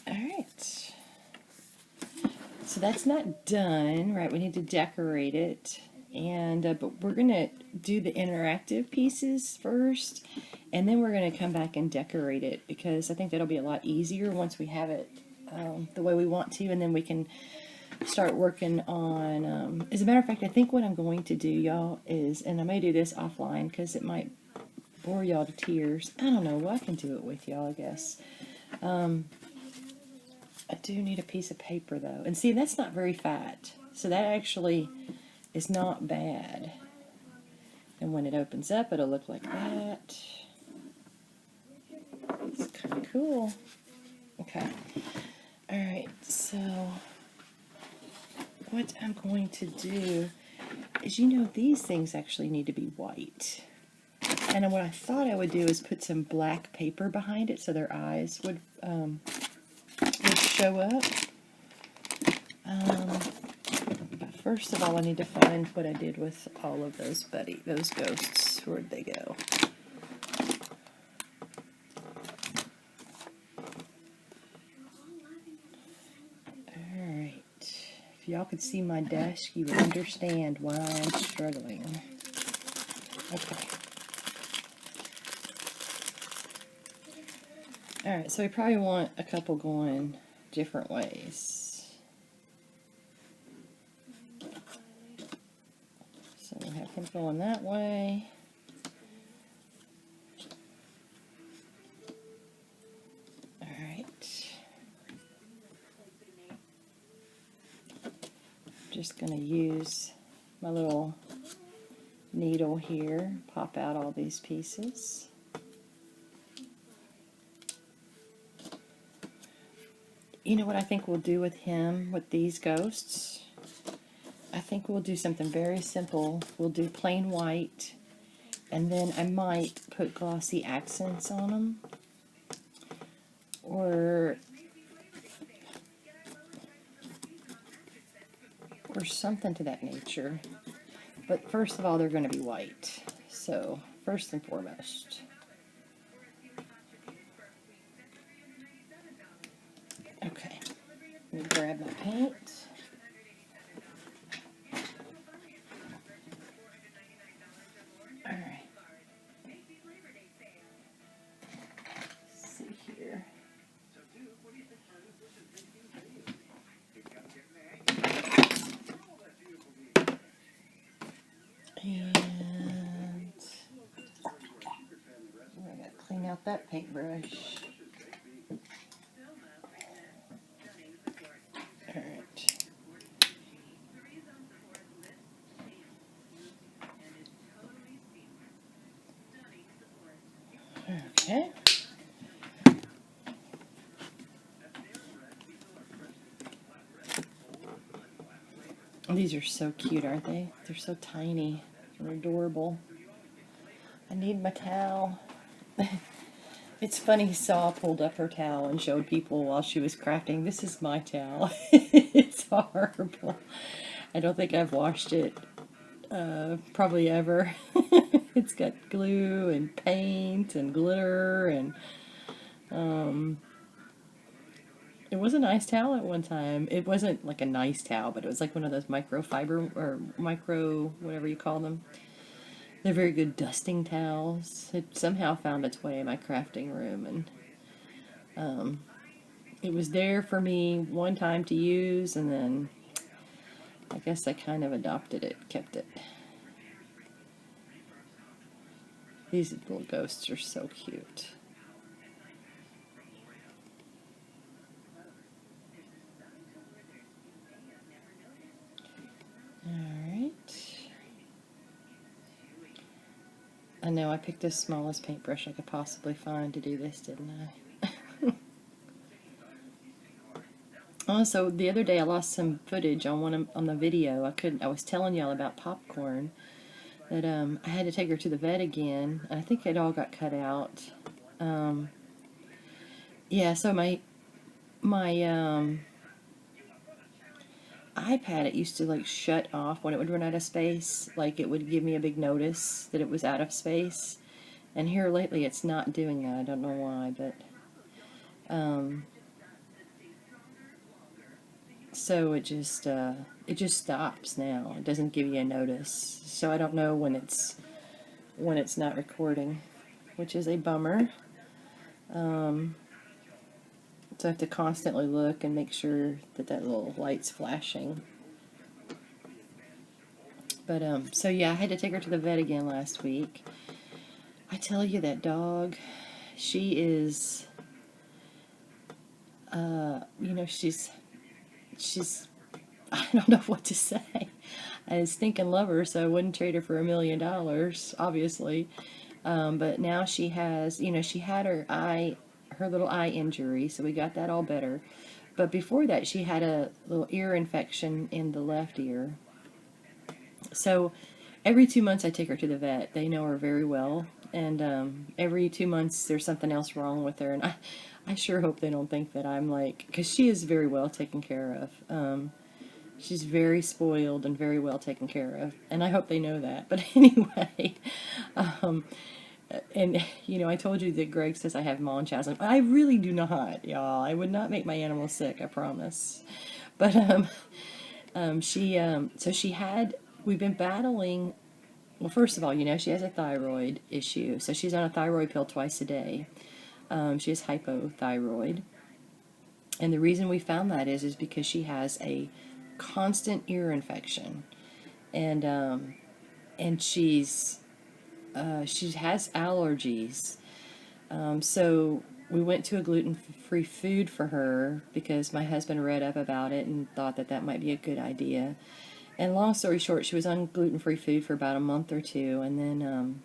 Alright. So that's not done, right? We need to decorate it. And but we're going to do the interactive pieces first, and then we're going to come back and decorate it, because I think that'll be a lot easier once we have it the way we want to, and then we can start working on, as a matter of fact, I think what I'm going to do, y'all, is, and I may do this offline because it might bore y'all to tears. I don't know. Well, I can do it with y'all, I guess. I do need a piece of paper, though. And see, that's not very fat. So that actually is not bad. And when it opens up, it'll look like that. It's kind of cool. Okay. Alright, so what I'm going to do is, you know, these things actually need to be white. And what I thought I would do is put some black paper behind it so their eyes would show up. But first of all, I need to find what I did with all of those ghosts. Where'd they go? Alright. If y'all could see my desk, you would understand why I'm struggling. Okay. Alright, so we probably want a couple going different ways. So we'll have him going that way. Alright. Just going to use my little needle here, pop out all these pieces. You know what I think we'll do with him, with these ghosts? I think we'll do something very simple. We'll do plain white, and then I might put glossy accents on them, or something to that nature. But first of all, they're going to be white. So, first and foremost. Okay, let me grab my paint. Alright. Let's see here. And I gotta clean out that paintbrush. Okay. These are so cute, aren't they? They're so tiny. They're adorable. I need my towel. It's funny, Saw pulled up her towel and showed people while she was crafting. This is my towel. It's horrible. I don't think I've washed it probably ever. It's got glue and paint and glitter and It was a nice towel at one time. It wasn't like a nice towel, but it was like one of those microfiber or micro, whatever you call them. They're very good dusting towels. It somehow found its way in my crafting room, and it was there for me one time to use, and then I guess I kind of adopted it, kept it. These little ghosts are so cute. Alright. I know I picked the smallest paintbrush I could possibly find to do this, didn't I? Also, the other day I lost some footage on the video. I was telling y'all about popcorn, that I had to take her to the vet again, and I think it all got cut out. Yeah, so my iPad, it used to like shut off when it would run out of space. Like it would give me a big notice that it was out of space. And here lately it's not doing that. I don't know why, but so it just stops now. It doesn't give you a notice. So I don't know when it's not recording, which is a bummer. So I have to constantly look and make sure that little light's flashing. But so yeah, I had to take her to the vet again last week. I tell you, that dog, she is, you know, she's, I don't know what to say. I stinking love her, so I wouldn't trade her for $1 million, obviously. But now she has, you know, she had her little eye injury, so we got that all better. But before that, she had a little ear infection in the left ear. So every 2 months I take her to the vet. They know her very well, and every 2 months there's something else wrong with her, and I sure hope they don't think that I'm like, because she is very well taken care of. She's very spoiled and very well taken care of, and I hope they know that. But anyway, and you know, I told you that Greg says I have Munchausen. I really do not, y'all. I would not make my animals sick, I promise. But so she had. We've been battling. Well, first of all, you know, she has a thyroid issue, so she's on a thyroid pill twice a day. She has hypothyroid, and the reason we found that is because she has a constant ear infection, and she has allergies. So we went to a gluten-free food for her because my husband read up about it and thought that that might be a good idea. And long story short, she was on gluten-free food for about a month or two, and then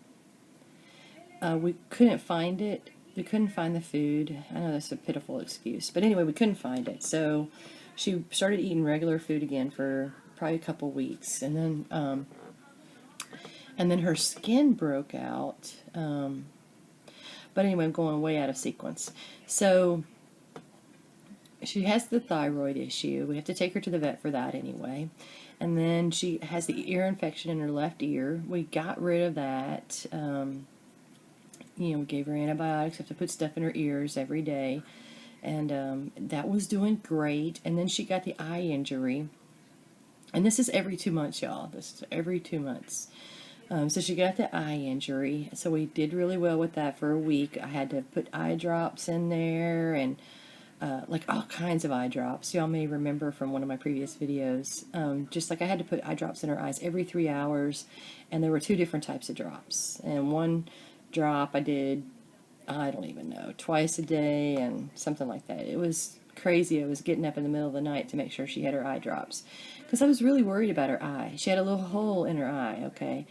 we couldn't find it. We couldn't find the food. I know that's a pitiful excuse, but anyway, we couldn't find it. So she started eating regular food again for probably a couple weeks, and then her skin broke out. But anyway, I'm going way out of sequence. So she has the thyroid issue. We have to take her to the vet for that anyway. And then she has the ear infection in her left ear. We got rid of that. You know, we gave her antibiotics, have to put stuff in her ears every day. And that was doing great. And then she got the eye injury. And this is every 2 months, y'all. This is every 2 months. So she got the eye injury. So we did really well with that for a week. I had to put eye drops in there, and like all kinds of eye drops. Y'all may remember from one of my previous videos. Just like I had to put eye drops in her eyes every 3 hours, and there were 2 different types of drops. And one drop I did, I don't even know, twice a day and something like that. It was crazy. I was getting up in the middle of the night to make sure she had her eye drops because I was really worried about her eye. She had a little hole in her eye, okay?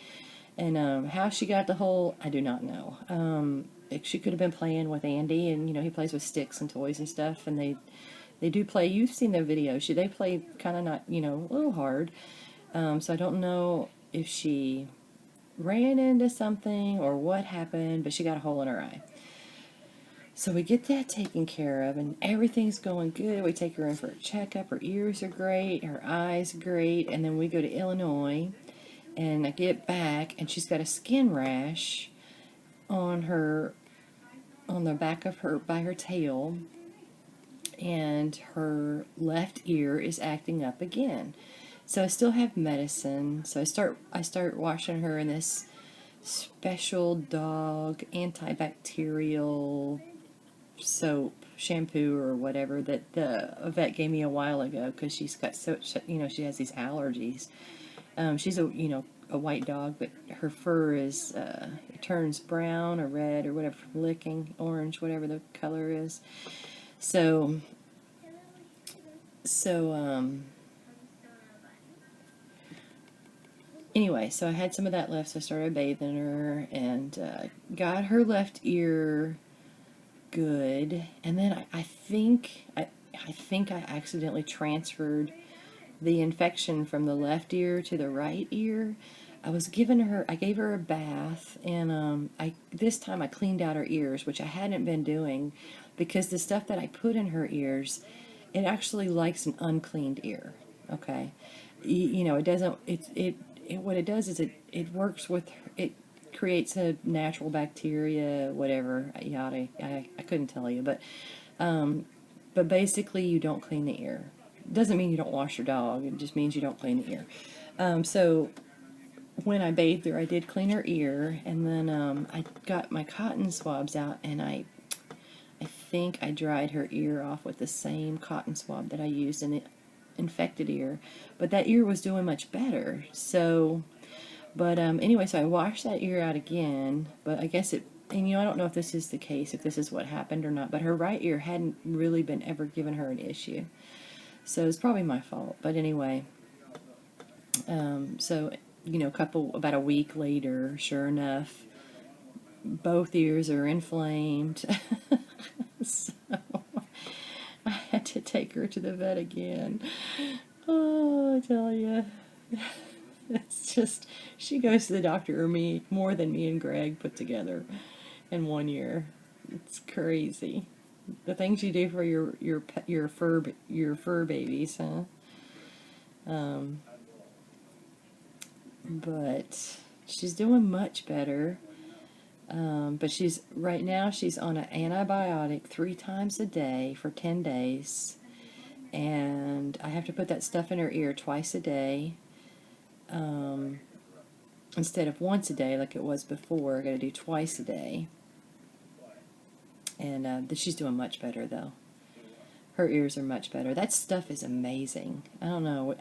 And how she got the hole, I do not know. She could have been playing with Andy, and you know, he plays with sticks and toys and stuff, and they do play. You've seen their videos. They play kind of, not, you know, a little hard. So I don't know if she ran into something or what happened, but she got a hole in her eye. So we get that taken care of, and everything's going good. We take her in for a checkup. Her ears are great, her eyes great, and then we go to Illinois, and I get back, and she's got a skin rash on the back of her, by her tail, and her left ear is acting up again. So I still have medicine. So I start washing her in this special dog antibacterial soap, shampoo, or whatever that the vet gave me a while ago, because she's got she has these allergies. She's a white dog, but her fur is it turns brown or red or whatever from licking, orange, whatever the color is. So anyway, so I had some of that left, so I started bathing her and got her left ear good, and then I think I accidentally transferred the infection from the left ear to the right ear. I gave her a bath, and this time I cleaned out her ears, which I hadn't been doing, because the stuff that I put in her ears, it actually likes an uncleaned ear. Okay, it doesn't. What it does is it works with it. Creates a natural bacteria, whatever, yada. I couldn't tell you, but basically you don't clean the ear. Doesn't mean you don't wash your dog. It just means you don't clean the ear. So when I bathed her, I did clean her ear, and then I got my cotton swabs out, and I think I dried her ear off with the same cotton swab that I used in the infected ear, but that ear was doing much better. So. But anyway, so I washed that ear out again, but I guess and I don't know if this is the case, if this is what happened or not, but her right ear hadn't really been ever given her an issue. So it's probably my fault. But anyway, so, about a week later, sure enough, both ears are inflamed. So I had to take her to the vet again. Oh, I tell you. It's just, she goes to the doctor more than me and Greg put together in 1 year. It's crazy. The things you do for your fur babies, huh? But she's doing much better. But right now she's on an antibiotic 3 times a day for 10 days, and I have to put that stuff in her ear twice a day. Instead of once a day like it was before, I got to do twice a day. And she's doing much better, though. Her ears are much better. That stuff is amazing. I don't know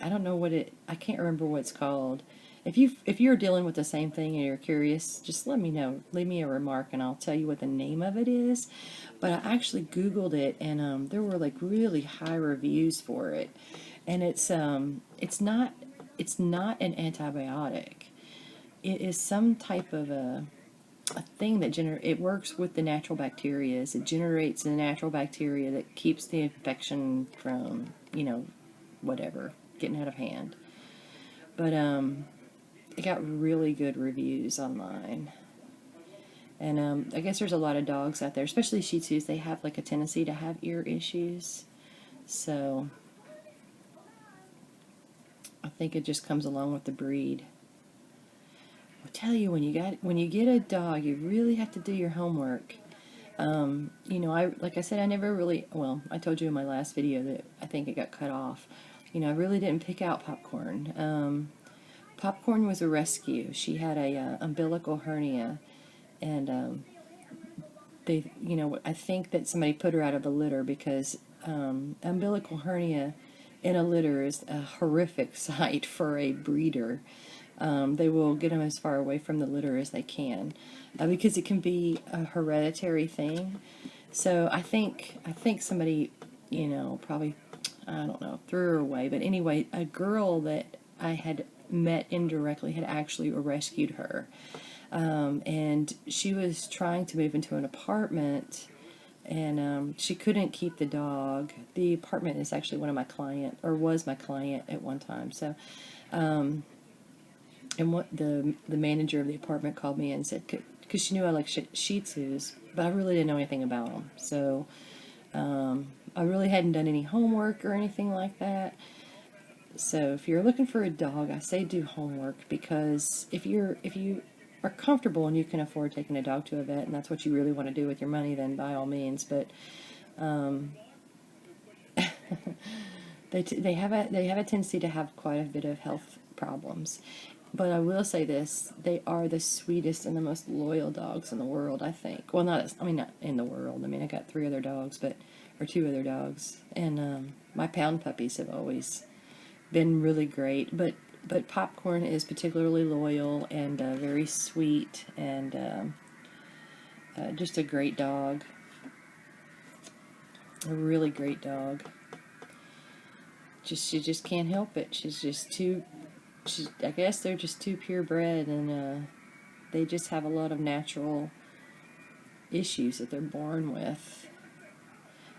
I can't remember what it's called. If you're dealing with the same thing and you're curious, just let me know. Leave me a remark and I'll tell you what the name of it is. But I actually Googled it, and there were like really high reviews for it. And it's not an antibiotic. It is some type of a thing that it works with the natural bacteria. It generates the natural bacteria that keeps the infection from, whatever, getting out of hand. But it got really good reviews online. And I guess there's a lot of dogs out there, especially Shih Tzus. They have like a tendency to have ear issues. So I think it just comes along with the breed. I'll tell you, when you get a dog, you really have to do your homework. Like I said, I never really, I told you in my last video that I think it got cut off. I really didn't pick out Popcorn. Popcorn was a rescue. She had a umbilical hernia, and I think that somebody put her out of the litter, because umbilical hernia in a litter is a horrific sight for a breeder. They will get them as far away from the litter as they can, because it can be a hereditary thing. So I think somebody, probably, I don't know, threw her away. But anyway, a girl that I had met indirectly had actually rescued her. And she was trying to move into an apartment, and she couldn't keep the dog. The apartment is actually one of my client, or was my client at one time. So, and what the manager of the apartment called me and said, because she knew I like Shih Tzus, but I really didn't know anything about them. So I really hadn't done any homework or anything like that. So if you're looking for a dog, I say do homework, because if you are comfortable and you can afford taking a dog to a vet, and that's what you really want to do with your money, then by all means. But They have a tendency to have quite a bit of health problems. But I will say this, they are the sweetest and the most loyal dogs in the world, I think. Well, not in the world. I mean, I got 3 other dogs, or 2 other dogs. And my pound puppies have always been really great. But Popcorn is particularly loyal and very sweet and just a great dog. A really great dog. She just can't help it. I guess they're just too purebred, and they just have a lot of natural issues that they're born with.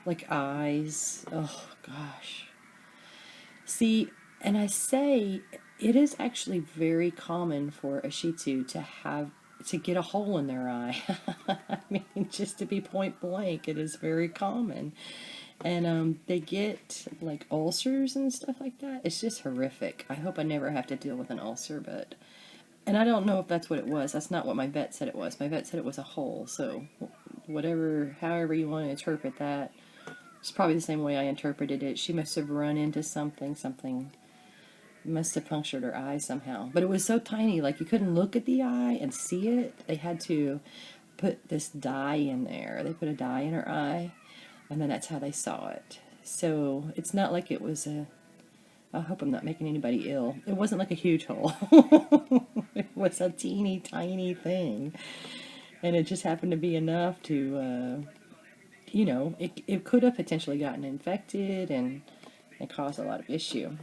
Like eyes. Oh, gosh. See, and I say, it is actually very common for a Shih Tzu to get a hole in their eye. I mean, just to be point blank, it is very common. And they get like ulcers and stuff like that. It's just horrific. I hope I never have to deal with an ulcer, and I don't know if that's what it was. That's not what my vet said it was. My vet said it was a hole. So however you want to interpret that, it's probably the same way I interpreted it. She must have run into something must have punctured her eye somehow. But it was so tiny, like you couldn't look at the eye and see it. They had to put this dye in there. They put a dye in her eye, and then that's how they saw it. So it's not like it was I hope I'm not making anybody ill. It wasn't like a huge hole. It was a teeny tiny thing. And it just happened to be enough to, it could have potentially gotten infected and caused a lot of issue.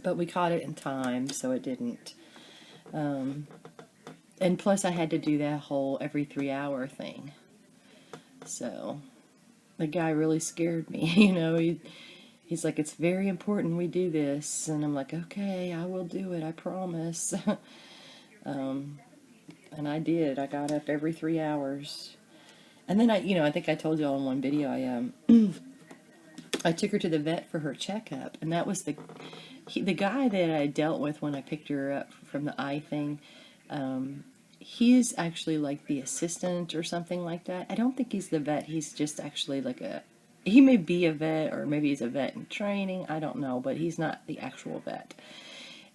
But we caught it in time, so it didn't. And plus I had to do that whole every 3-hour thing. So the guy really scared me, He's like, it's very important we do this. And I'm like, okay, I will do it, I promise. And I did. I got up every 3 hours. And then I think I told y'all in one video, I took her to the vet for her checkup. And that was the guy that I dealt with when I picked her up from the eye thing. He's actually like the assistant or something like that. I don't think he's the vet. He's just actually like he may be a vet, or maybe he's a vet in training. I don't know, but he's not the actual vet.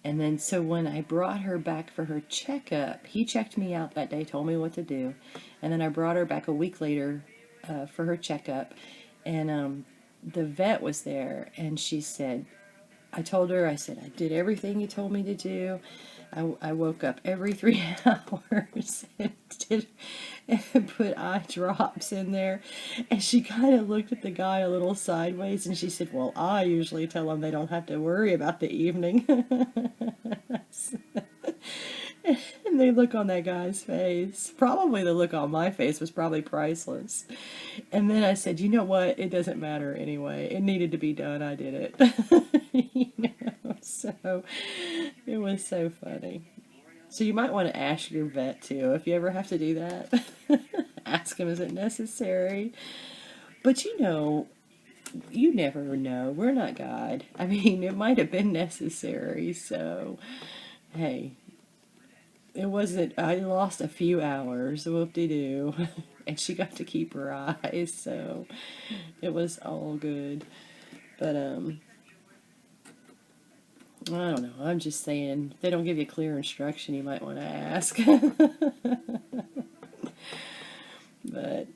And then, so when I brought her back for her checkup, he checked me out that day, told me what to do. And then I brought her back a week later for her checkup. And the vet was there, and she said, I told her, I said, I did everything you told me to do. I woke up every 3 hours and put eye drops in there. And she kind of looked at the guy a little sideways, and she said, well, I usually tell them they don't have to worry about the evening. And the look on that guy's face, probably the look on my face, was probably priceless. And then I said, you know what? It doesn't matter anyway. It needed to be done. I did it. So it was so funny. So you might want to ask your vet too, if you ever have to do that. Ask him, is it necessary? But you never know. We're not God. I mean, it might have been necessary. So, hey. It wasn't, I lost a few hours, whoop-de-doo, and she got to keep her eyes, so it was all good. But, I don't know, I'm just saying, if they don't give you clear instruction, you might want to ask. But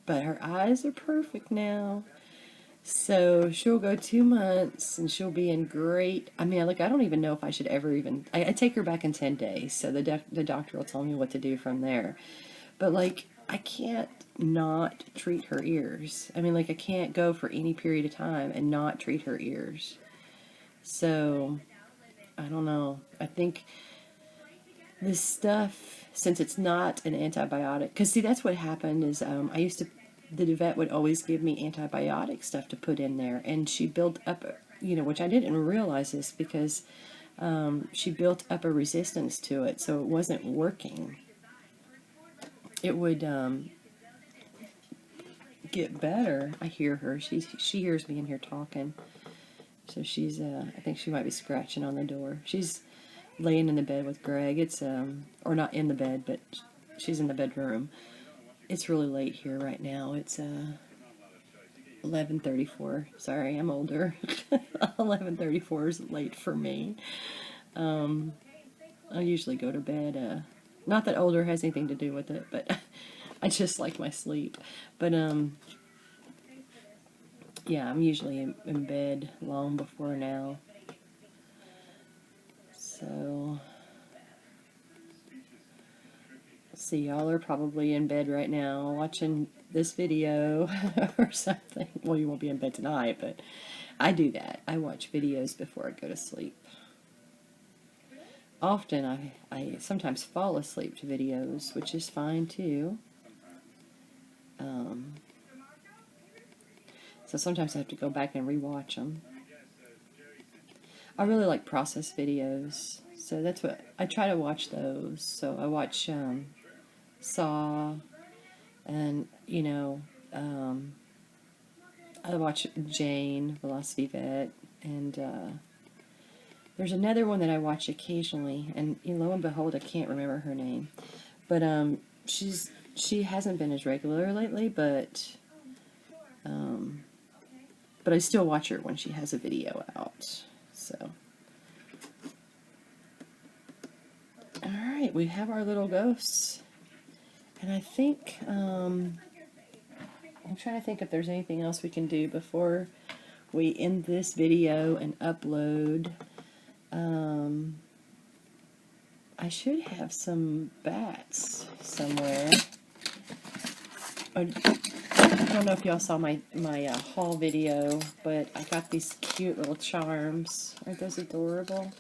her eyes are perfect now. So she'll go 2 months, and she'll be in great, I mean, like, I don't even know if I should ever even, I take her back in 10 days, so the doctor will tell me what to do from there. But, like, I can't not treat her ears. I mean, like, I can't go for any period of time and not treat her ears. So, I don't know. I think this stuff, since it's not an antibiotic, because, see, that's what happened is, the vet would always give me antibiotic stuff to put in there, and she built up, which I didn't realize this, because she built up a resistance to it, so it wasn't working. It would get better. I hear her. She hears me in here talking, so she's I think she might be scratching on the door. She's laying in the bed with Greg. It's or not in the bed, but she's in the bedroom. It's really late here right now. It's 11:34. Sorry, I'm older. 11:34 is late for me. I usually go to bed. Not that older has anything to do with it, but I just like my sleep. But yeah, I'm usually in bed long before now. So, let's see, y'all are probably in bed right now watching this video or something. Well, you won't be in bed tonight, but I do that. I watch videos before I go to sleep. Often I sometimes fall asleep to videos, which is fine too. So sometimes I have to go back and rewatch them. I really like process videos, so that's what I try to watch those. So I watch Saw, and I watch Jane, Velocity Vet, and there's another one that I watch occasionally, and lo and behold, I can't remember her name, but she hasn't been as regular lately, but I still watch her when she has a video out. So, all right, we have our little ghosts, and I think I'm trying to think if there's anything else we can do before we end this video and upload. I should have some bats somewhere. I don't know if y'all saw my haul video, but I got these cute little charms. Aren't those adorable?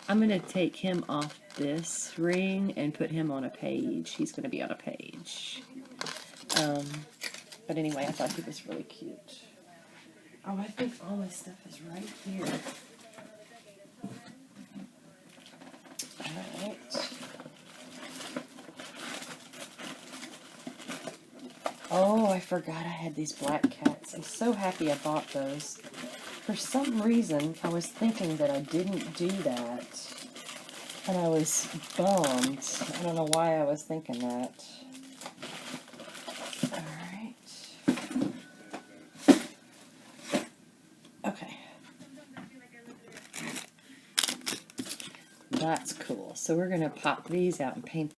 I'm going to take him off this ring and put him on a page. He's going to be on a page. But anyway, I thought he was really cute. Oh, I think all my stuff is right here. Alright. Oh, I forgot I had these black cats. I'm so happy I bought those. For some reason, I was thinking that I didn't do that. And I was bummed. I don't know why I was thinking that. Alright. Okay. That's cool. So we're going to pop these out and paint